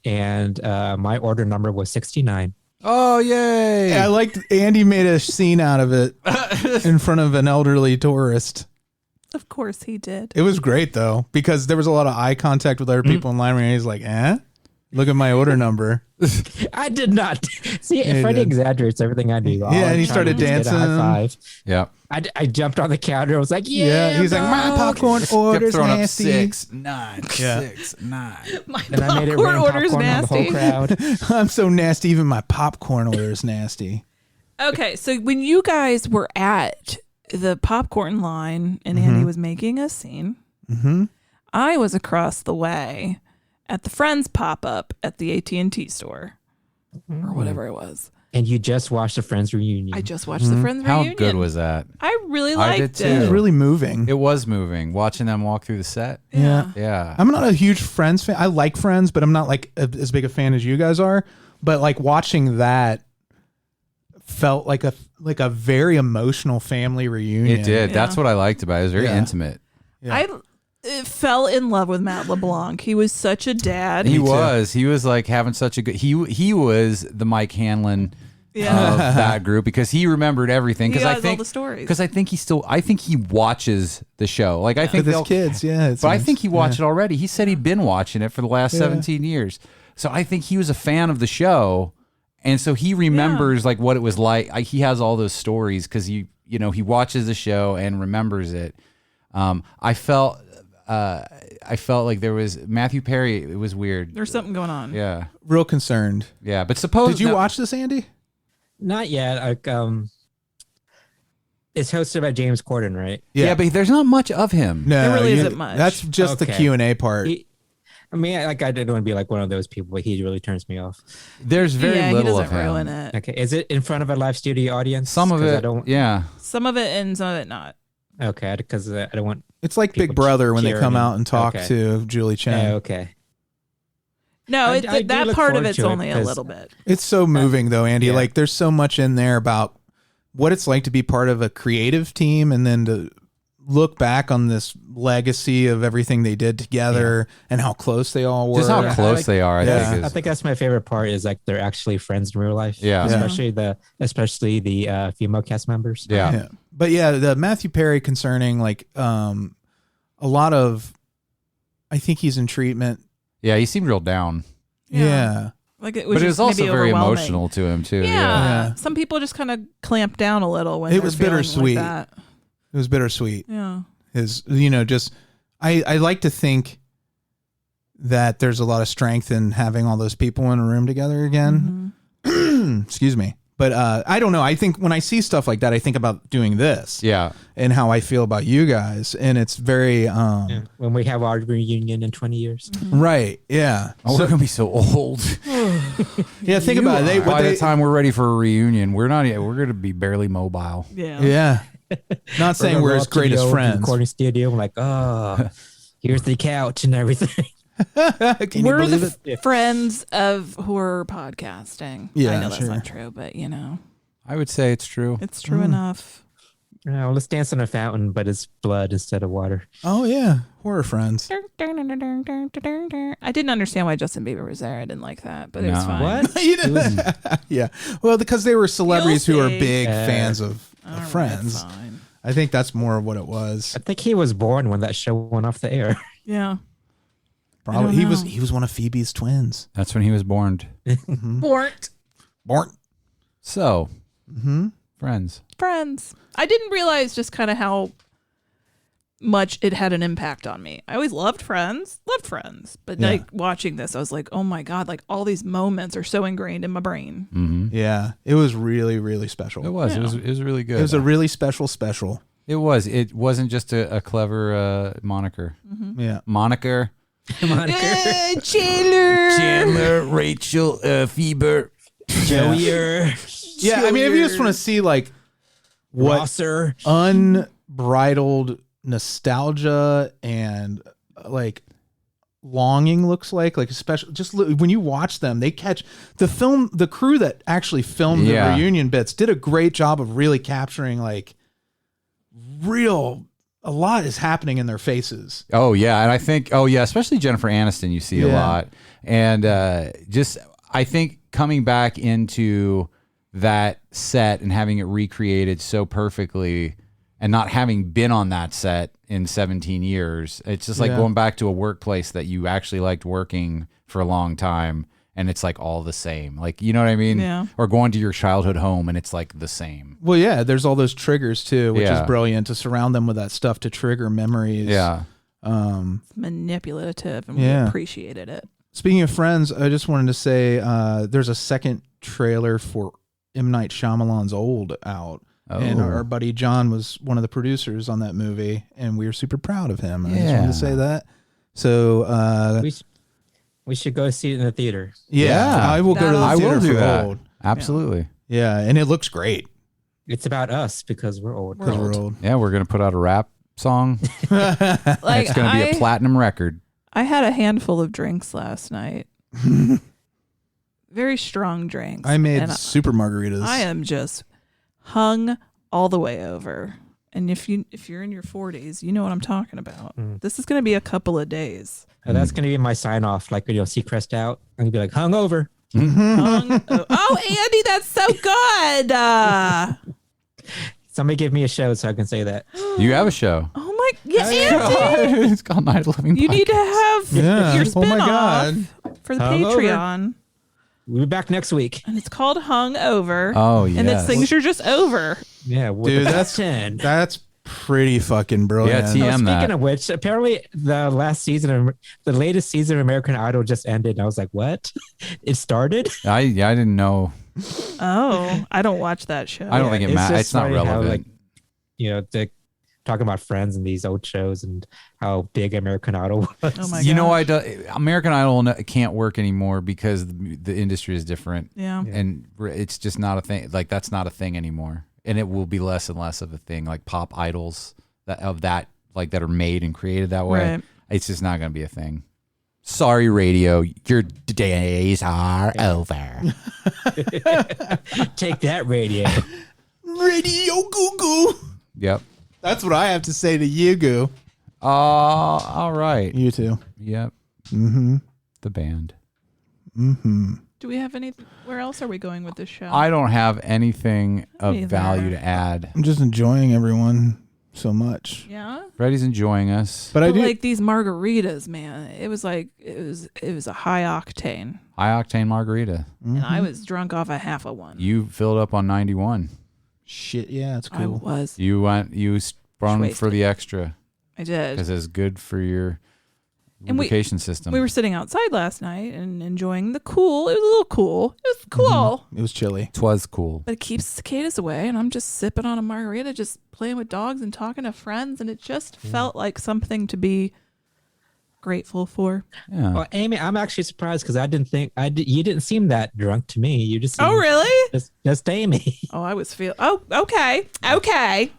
and my order number was 69. Oh, yay. Yeah, I liked Andy made a scene out of it in front of an elderly tourist. Of course he did. It was great, though, because there was a lot of eye contact with other people in line where he's like, look at my order number. I did not. See, Yeah, Freddy he did. exaggerates everything I do. Yeah, and he started dancing. High five. Yeah. I jumped on the counter. I was like, yeah. He's like, my popcorn order's throwing up nasty. 6, 9, Yeah. 6, 9. My And I made it popcorn rain order's popcorn on the whole nasty. crowd. I'm so nasty, even my popcorn order is nasty. Okay, so when you guys were at the popcorn line and Andy was making a scene, I was across the way at the Friends pop-up at the AT&T store or whatever it was. And you just watched the Friends reunion. I just watched the Friends How reunion. good was that? I really I liked did it. too. It was really moving. It was moving. Watching them walk through the set. Yeah. Yeah. I'm not a huge Friends fan. I like Friends, but I'm not like as big a fan as you guys are. But like watching that felt like a very emotional family reunion. It did. Yeah. That's what I liked about it. It was very intimate. Yeah. I fell in love with Matt LeBlanc. He was such a dad. He was. He was like having such a good. He was the Mike Hanlon of that group because he remembered everything. He Because I has think all the stories. Because I think he watches the show. Like I think With his they'll- kids, yeah. But I think he watched it already. He said he'd been watching it for the last 17 years. So I think he was a fan of the show, and so he remembers like what it was like. He has all those stories because he watches the show and remembers it. I felt like there was Matthew Perry. It was weird. There's something going on. Yeah, real concerned. yeah. But suppose Did you watch this, Andy? Not yet. It's hosted by James Corden, right? Yeah, but there's not much of him. No, There really isn't much. That's just the Okay. Q&A part. I didn't want to be like one of those people, but he really turns me off. There's very yeah, he little doesn't of him. ruin it. Okay, is it in front of a live studio audience? Some of 'Cause it, yeah. Some of it and some of it not. Okay, because I don't want. It's like people Big Brother when they cheering come him. out and talk Okay. to Julie Chen. Okay. No, I do that look part of forward it's to it only a because- little bit. It's so moving though, Andy. Yeah. Like there's so much in there about what it's like to be part of a creative team and then to look back on this legacy of everything they did together and how close they all were. Just how Yeah, close they are. Yeah. I think that's my favorite part. Is like they're actually friends in real life. Yeah. especially the female cast members. Yeah. Yeah. But yeah, the Matthew Perry concerning like a lot of I think he's in treatment. Yeah, he seemed real down. Yeah. Like it was But it was just also maybe very overwhelming. emotional to him too. Yeah. Yeah. Some people just kind of clamp down a little when It they're was feeling bittersweet. Like that. It was bittersweet. Yeah. Is just I like to think that there's a lot of strength in having all those people in a room together again. Mm-hmm. Excuse me. But I don't know. I think when I see stuff like that, I think about doing this. Yeah. And how I feel about you guys. And it's very... when we have our reunion in 20 years. Right. Yeah. Oh, we're going to be so old. Yeah, think about it. By the time we're ready for a reunion, we're going to be barely mobile. Yeah. Yeah. Not saying we're as great as friends. Recording studio. I'm like, oh, here's the couch and everything. We're the friends of horror podcasting. Yeah, I know that's sure. not true, but I would say it's true. it's true enough. Well, let's dance on a fountain, but it's blood instead of water. Oh, yeah. Horror friends. I didn't understand why Justin Bieber was there. I didn't like that, but it was No. fine. What? You didn't- yeah. Well, because they were celebrities who are see. big fans of All right, Friends. fine. I think that's more of what it was. I think he was born when that show went off the air. Yeah. Probably don't know. he was one of Phoebe's twins. That's when he was born. Bort. Born. So, Friends. Friends. I didn't realize just kind of how much it had an impact on me. I always loved Friends. But Yeah. like watching this, I was like, oh my God, like all these moments are so ingrained in my brain. Mm-hmm. Yeah. It was really, really special. It was. Yeah. It was really good. It was a really special. It was. It wasn't just a clever moniker. Yeah. Moniker. Chandler. Rachel, Phoebe. Joey-er, Yeah. I mean, if you just want to see like what Rosser. unbridled nostalgia and like longing looks like especially just when you watch them, they catch the crew that actually filmed the reunion bits did a great job of really capturing like a lot is happening in their faces. Oh yeah, and I think especially Jennifer Aniston you see a lot, and I think coming back into that set and having it recreated so perfectly, and not having been on that set in 17 years, it's just like going back to a workplace that you actually liked working for a long time, and it's like all the same. Like, you know what I mean? Yeah. Or going to your childhood home and it's like the same. Well, yeah, there's all those triggers too, which is brilliant to surround them with that stuff to trigger memories. Yeah. It's manipulative, and we appreciated it. Speaking of Friends, I just wanted to say there's a second trailer for M. Night Shyamalan's Old out. Oh. And our buddy John was one of the producers on that movie, and we were super proud of him. I just wanted to say that. So We should go see it in the theater. I will go to the theater for that. Old. Absolutely. Yeah, and it looks great. It's about us because we're old. Because we're old. Yeah, we're going to put out a rap song. Like, it's going to be a platinum record. I had a handful of drinks last night. Very strong drinks. I made super margaritas. I am just hung all the way over. And if you're in your 40s, you know what I'm talking about. This is going to be a couple of days. And that's going to be my sign off. Like, Seacrest out. I'm going to be like, hungover. Oh, Andy, that's so good. Somebody give me a show so I can say that. You have a show. Oh my, Andy. It's called Night of the Living You need to have your spinoff Oh my God. for the Hungover. Patreon. We'll be back next week. And it's called Hungover. Oh, And it's yes. things are just over. Yeah, with Dude, the that's 10. That's pretty fucking brilliant. Yeah, Oh, TM speaking that. of which, apparently the latest season of American Idol just ended. And I was like, what? It started? I didn't know. Oh, I don't watch that show. I don't think it matters. just It's not funny how, relevant. they're talking about Friends and these old shows and how big American Idol was. Oh my You know gosh. why American Idol can't work anymore because the industry is different. Yeah. And it's just not a thing. Like, that's not a thing anymore. And it will be less and less of a thing. Like pop idols that are made and created that way. Right. It's just not going to be a thing. Sorry, radio. Your days are over. Take that, radio. Radio Goo Goo. Yep. That's what I have to say to you, Goo. All right. You too. Yep. Mm-hmm. The band. Mm-hmm. Do we have any? Where else are we going with this show? I don't have anything of Neither. value to add. I'm just enjoying everyone so much. Yeah. Freddie's enjoying us. But I But do like these margaritas, man. It was like it was a high octane, High octane margarita. and I was drunk off a half of one. You filled up on 91. shit. Yeah, it's I cool. was. You sprung for Wasted. the extra I did. because it's good for your lubrication system. We were sitting outside last night and enjoying the cool. It was a little cool. It was cool. It was chilly. It was cool. But it keeps cicadas away, and I'm just sipping on a margarita, just playing with dogs and talking to friends, and it just felt like something to be grateful for. Yeah. Well, Amy, I'm actually surprised because I didn't think you didn't seem that drunk to me. You just seemed really? Just Amy. Oh, I was Oh, okay.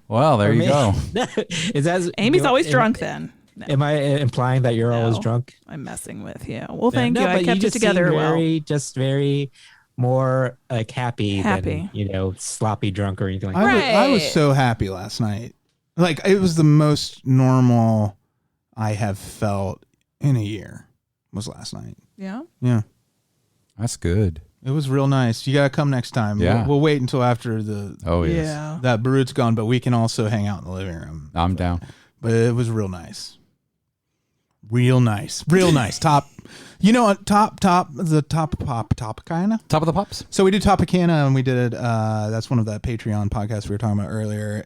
Well, there you go. Is that Amy's always drunk then? No. Am I implying that you're always drunk? I'm messing with you. Well, thank you. But I kept it together well. Very more like happy than, sloppy drunk or anything like that. I was so happy last night. Like, it was the most normal I have felt in a year was last night. Yeah? Yeah. That's good. It was real nice. You got to come next time. Yeah. We'll wait until after Yeah. that Baruch's gone, but we can also hang out in the living room. I'm down. But it was real nice. Real nice. Real nice. Top kind of. Top of the pops. So we did Topicana, and we did that's one of that Patreon podcasts we were talking about earlier.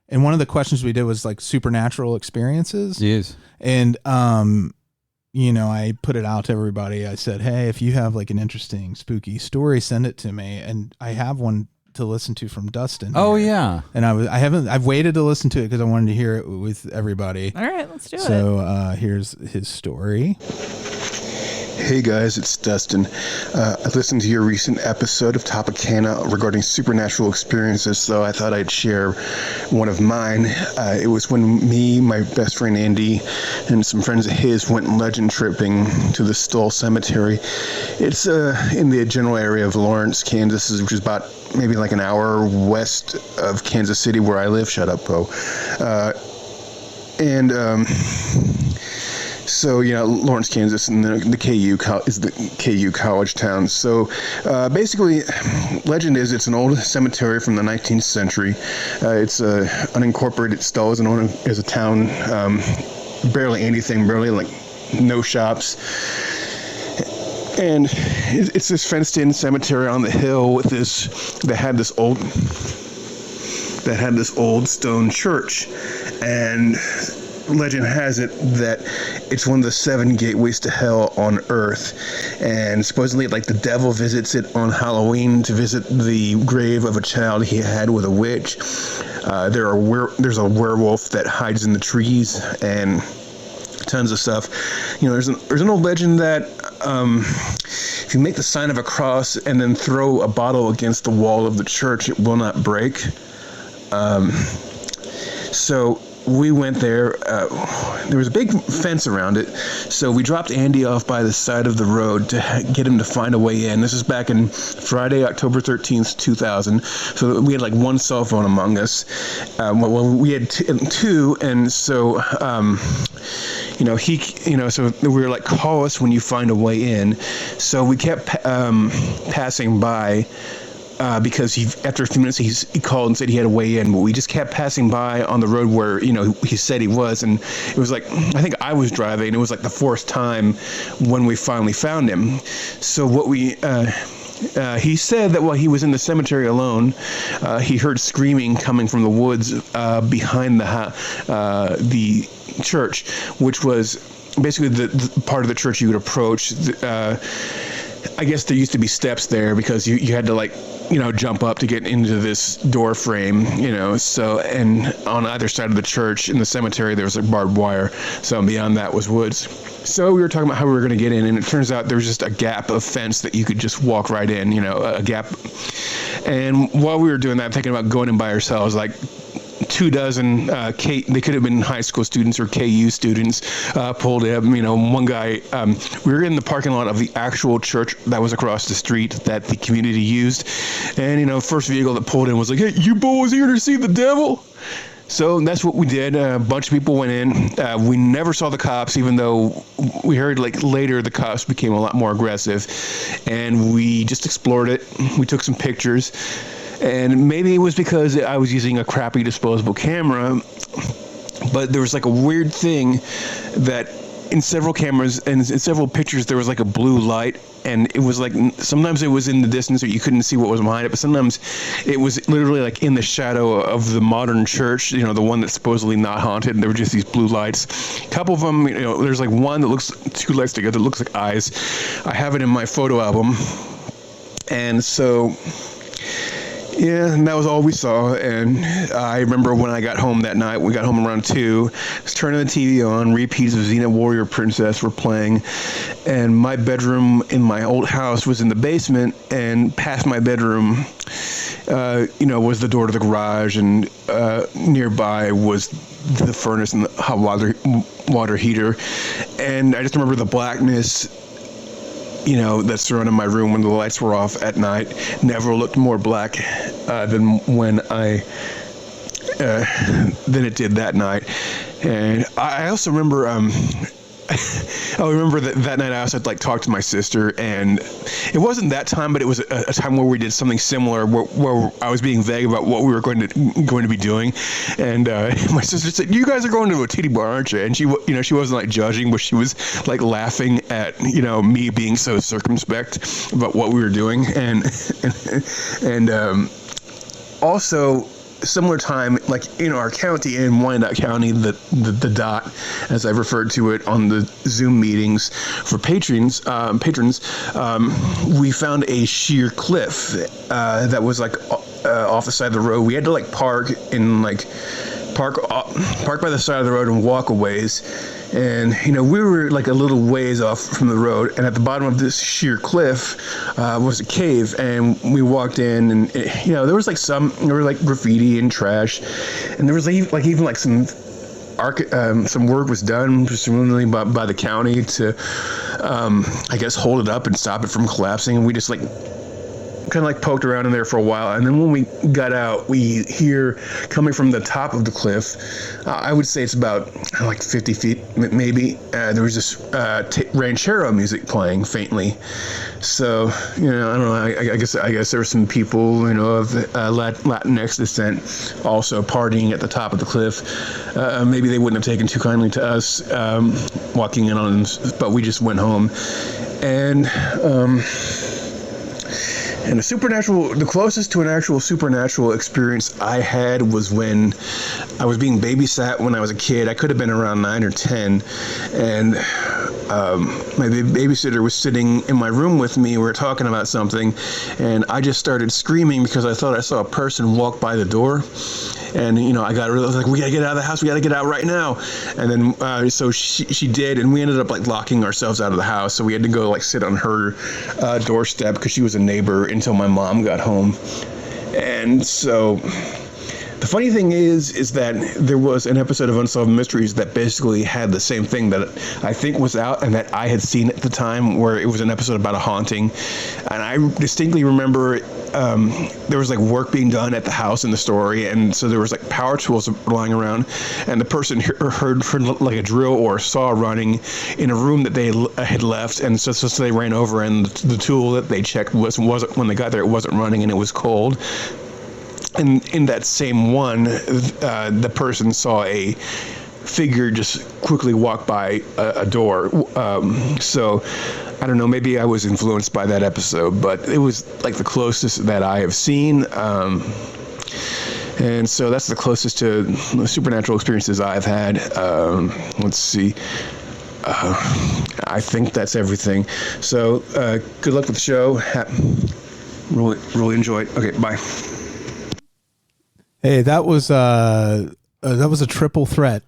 And one of the questions we did was like supernatural experiences. Yes. And I put it out to everybody. I said, hey, if you have like an interesting spooky story, send it to me. And I have one to listen to from Dustin. Oh here. yeah. And I've waited to listen to it because I wanted to hear it with everybody. All right, let's do it. So here's his story. Hey guys, it's Dustin. I listened to your recent episode of Topicana regarding supernatural experiences, so I thought I'd share one of mine. It was when me, my best friend Andy, and some friends of his went legend tripping to the Stoll Cemetery. It's in the general area of Lawrence, Kansas, which is about maybe like an hour west of Kansas City where I live. Shut up, Bo. So, Lawrence, Kansas, and the KU is the KU college town. So, basically, legend is it's an old cemetery from the 19th century. It's a unincorporated Stoll is known as a town, barely anything, like no shops. And it's this fenced-in cemetery on the hill with that had this old stone church, and legend has it that it's one of the 7 gateways to hell on earth, and supposedly like the devil visits it on Halloween to visit the grave of a child he had with a witch. There's a werewolf that hides in the trees, and tons of stuff. There's an old legend that if you make the sign of a cross and then throw a bottle against the wall of the church, it will not break. So we went there. There was a big fence around it, so we dropped Andy off by the side of the road to get him to find a way in. This is back in Friday, October 13th, 2000. So we had like one cell phone among us. Well, we had two, and so so we were like, call us when you find a way in. So we kept passing by. Because after a few minutes he called and said he had a way in, but we just kept passing by on the road where he said he was, and it was like, I think I was driving, and it was like the 4th time when we finally found him. So what he said that while he was in the cemetery alone, he heard screaming coming from the woods behind the church, which was basically the part of the church you would approach. I guess there used to be steps there because you had to jump up to get into this door frame, so, and on either side of the church in the cemetery there was like barbed wire, so beyond that was woods. So we were talking about how we were going to get in, and it turns out there was just a gap of fence that you could just walk right in, a gap. And while we were doing that, thinking about going in by ourselves, like 24, they could have been high school students or KU students, pulled in. One guy, we were in the parking lot of the actual church that was across the street that the community used, and first vehicle that pulled in was like, "Hey, you boys here to see the devil?" So that's what we did. A bunch of people went in. We never saw the cops, even though we heard later the cops became a lot more aggressive, and we just explored it. We took some pictures. And maybe it was because I was using a crappy disposable camera, but there was like a weird thing that in several cameras and in several pictures, there was like a blue light, and it was like sometimes it was in the distance, or you couldn't see what was behind it, but sometimes it was literally like in the shadow of the modern church, you know, the one that's supposedly not haunted. And there were just these blue lights. A couple of them, you know, there's like one that looks two lights together, looks like eyes. I have it in my photo album, and so. Yeah, and that was all we saw. And I remember when I got home that night, we got home around 2, I was turning the TV on, repeats of Xena Warrior Princess were playing, and my bedroom in my old house was in the basement, and past my bedroom, you know, was the door to the garage, and nearby was the furnace and the hot water heater. And I just remember the blackness, you know, that surrounded my room when the lights were off at night. Never looked more black than when than it did that night. And I also remember I remember that night I also like talked to my sister, and it wasn't that time, but it was a time where we did something similar, where I was being vague about what we were going to be doing, and my sister said, "You guys are going to a titty bar, aren't you?" And she, you know, she wasn't like judging, but she was like laughing at, you know, me being so circumspect about what we were doing, and also. Similar time, like in our county, in Wyandotte County, the dot, as I've referred to it on the Zoom meetings for patrons, we found a sheer cliff that was like off the side of the road. We had to like park by the side of the road and walk a ways. And, you know, we were like a little ways off from the road, and at the bottom of this sheer cliff was a cave, and we walked in, and, you know, there was like graffiti and trash, and there was like even like some work was done, presumably by the county to, I guess, hold it up and stop it from collapsing, and we just like kind of like poked around in there for a while, and then when we got out, we hear coming from the top of the cliff, I would say it's about like 50 feet maybe, there was this ranchero music playing faintly. So, you know, I don't know, I guess there were some people, you know, of Latinx descent also partying at the top of the cliff. Maybe they wouldn't have taken too kindly to us walking in on them, but we just went home. And the closest to an actual supernatural experience I had was when I was being babysat when I was a kid. I could have been around 9 or 10, and my babysitter was sitting in my room with me. We were talking about something, and I just started screaming because I thought I saw a person walk by the door. And, you know, I was like, we gotta get out of the house. We gotta get out right now. And then, so she did, and we ended up like locking ourselves out of the house. So we had to go like sit on her doorstep because she was a neighbor until my mom got home. And so the funny thing is that there was an episode of Unsolved Mysteries that basically had the same thing that I think was out and that I had seen at the time, where it was an episode about a haunting. And I distinctly remember there was like work being done at the house in the story, and so there was like power tools lying around, and the person heard like a drill or a saw running in a room that they had left, and so they ran over, and the tool that they checked wasn't when they got there, it wasn't running, and it was cold. And in that same one, the person saw a figure just quickly walk by a door. So I don't know, maybe I was influenced by that episode, but it was like the closest that I have seen. And so that's the closest to supernatural experiences I've had. Let's see. I think that's everything. So good luck with the show. Really enjoy it. Okay, bye. Hey, that was a triple threat.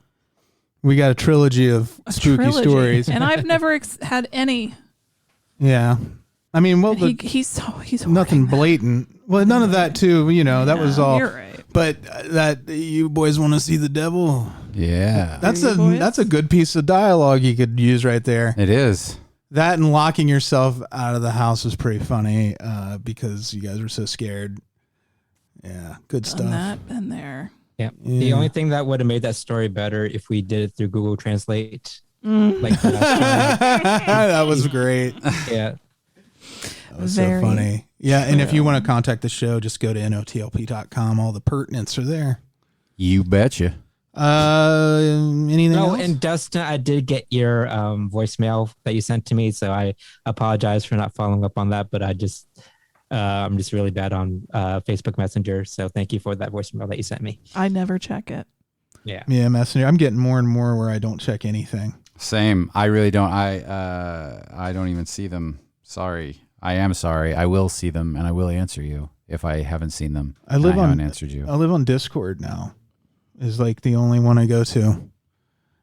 We got a trilogy of spooky stories, and I've never had any. Yeah, I mean, well, he's nothing blatant. Well, none of that too. You know, that was all. You're right. But that you boys want to see the devil? Yeah, that's a good piece of dialogue you could use right there. It is. That and locking yourself out of the house was pretty funny because you guys were so scared. Yeah, good stuff. That been there. Yeah. The only thing that would have made that story better if we did it through Google Translate. Like the last time. That was great. Yeah. That was so funny. Yeah, and if you want to contact the show, just go to notlp.com. All the pertinents are there. You betcha. Anything else? And Dustin, I did get your voicemail that you sent to me, so I apologize for not following up on that. But I'm just really bad on Facebook Messenger, so thank you for that voicemail that you sent me. I never check it. Yeah, Messenger. I'm getting more and more where I don't check anything. Same. I really don't. I don't even see them. Sorry. I am sorry. I will see them and I will answer you if I haven't seen them. I haven't answered you. I live on Discord now. Is like the only one I go to,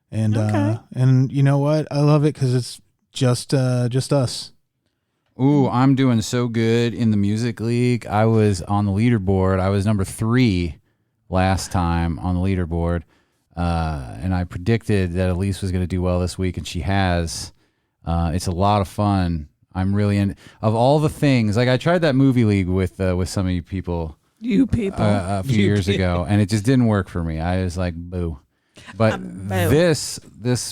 and and you know what? I love it because it's just us. Ooh, I'm doing so good in the music league. I was on the leaderboard. I was number 3 last time on the leaderboard. And I predicted that Alise was going to do well this week, and she has. It's a lot of fun. I'm really in. Of all the things, like I tried that movie league with some of you people. A few years ago, and it just didn't work for me. I was like, boo. But this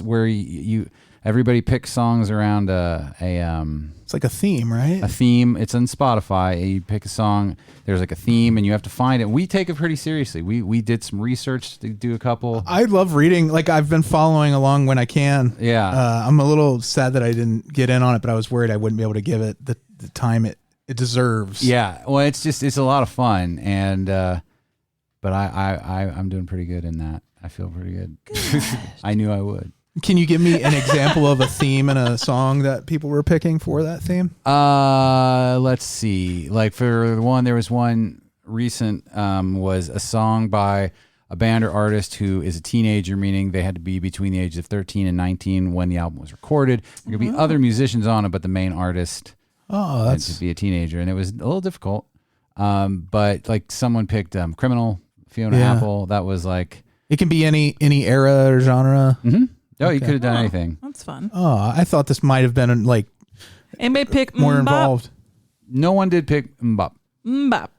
where you everybody picks songs around it's like a theme, right? A theme. It's on Spotify. You pick a song. There's like a theme, and you have to find it. We take it pretty seriously. We did some research to do a couple. I love reading. Like I've been following along when I can. Yeah. I'm a little sad that I didn't get in on it, but I was worried I wouldn't be able to give it the time it deserves. Yeah. Well, it's a lot of fun, and but I'm doing pretty good in that. I feel pretty good. I knew I would. Can you give me an example of a theme in a song that people were picking for that theme? Let's see. Like for the one, there was one recent was a song by a band or artist who is a teenager, meaning they had to be between the ages of 13 and 19 when the album was recorded. There could be other musicians on it, but the main artist had to be a teenager, and it was a little difficult. But like someone picked Criminal, Fiona Apple. That was like it can be any era or genre. Mm-hmm. Oh, you could have done anything. That's fun. Oh, I thought this might have been like anybody pick more involved. No one did pick Mbop. Mbop.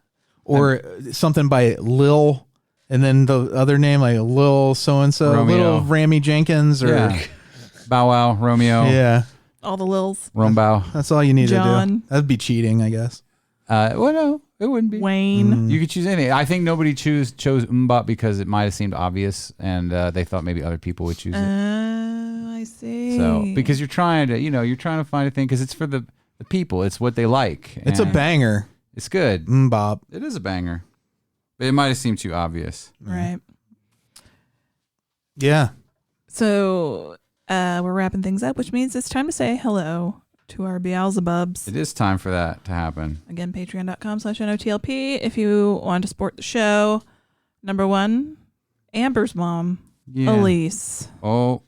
Or something by Lil, and then the other name like Lil so-and-so, Little Rami Jenkins, or Bow Wow, Romeo. Yeah. All the Lils. Rombow. That's all you need John. to do. That'd be cheating, I guess. Well, no, it wouldn't be. Wayne. You could choose anything. I think nobody chose Mbop because it might have seemed obvious, and they thought maybe other people would choose it. I see. So because you're trying to find a thing because it's for the people. It's what they like. It's a banger. It's good. Mbop. It is a banger, but it might have seemed too obvious. Right. Yeah. So we're wrapping things up, which means it's time to say hello to our Beelzebubs. It is time for that to happen. Again, patreon.com/NOTLP if you want to support the show. Number 1, Amber's mom, Alise. Oh,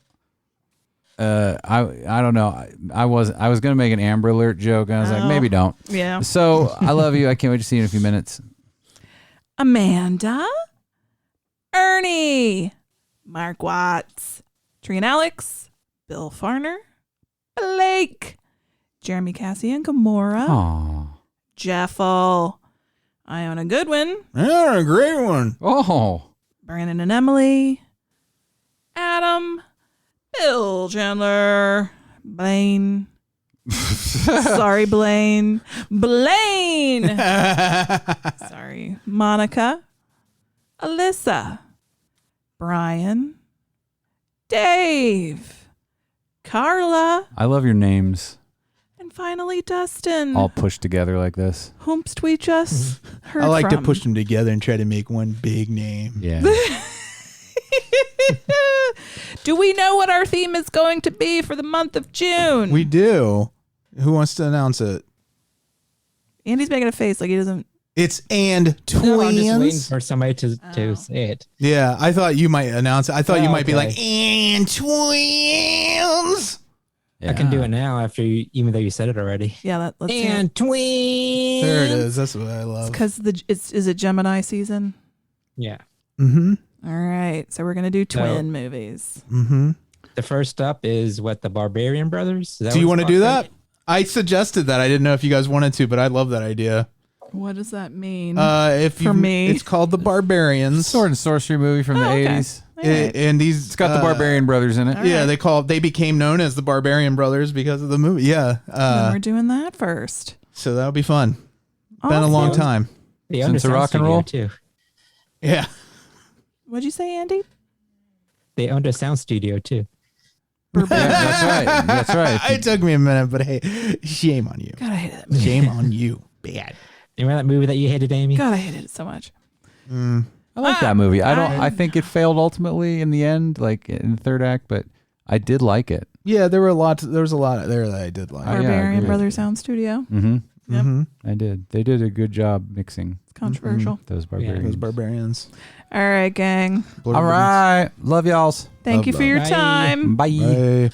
I don't know. I was gonna make an Amber Alert joke, and I was like, maybe don't. Yeah. So I love you. I can't wait to see you in a few minutes. Amanda, Ernie, Mark Watts, Tree and Alex, Bill Farner, Blake, Jeremy, Cassie, and Gamora. Aww. Jeffel, Iona Goodwin. Yeah, a great one. Oh. Branan and Emily. Adam. Bill Chandler. Blayne. Sorry, Blayne. Blayne. Sorry. Monica. Alyssa. Brian. Dave. Carla. I love your names. And finally, Dustin. All pushed together like this. Whomst we just heard I like from. to push them together and try to make one big name. Yeah. Do we know what our theme is going to be for the month of June? We do. Who wants to announce it? Andy's making a face like he doesn't. It's and twins. No, I'm just waiting for somebody to say it. Yeah, I thought you might announce it. I thought you might be okay. like, and twins. Yeah. I can do it now after you, even though you said it already. Yeah, let's see. And twins. There it is. That's what I love. Because is it Gemini season? Yeah. Mm-hmm. All right, so we're gonna do twin movies. Mm-hmm. The first up is the Barbarian Brothers. Do you want to do that? I suggested that. I didn't know if you guys wanted to, but I love that idea. What does that mean? Me, it's called The Barbarians. Sword and sorcery movie from the 80s. Right. And these It's got the Barbarian Brothers in it. Yeah, they became known as the Barbarian Brothers because of the movie. Yeah. Then we're doing that first. So that'll be fun. Been a long time. The Since the rock and roll too. Yeah. What'd you say, Andy? They owned a sound studio too. Yeah, that's right. It took me a minute, but hey, shame on you. God, I hated that movie. Shame on you. Bad. You remember that movie that you hated, Amy? God, I hated it so much. I like that movie. I think it failed ultimately in the end, like in the third act, but I did like it. Yeah, there was a lot there that I did like. Barbarian Brothers Sound Studio. Mm-hmm. Yep. I did. They did a good job mixing. It's controversial. Those barbarians. All right, gang. All right. Love y'alls. Thank you for your time. Bye.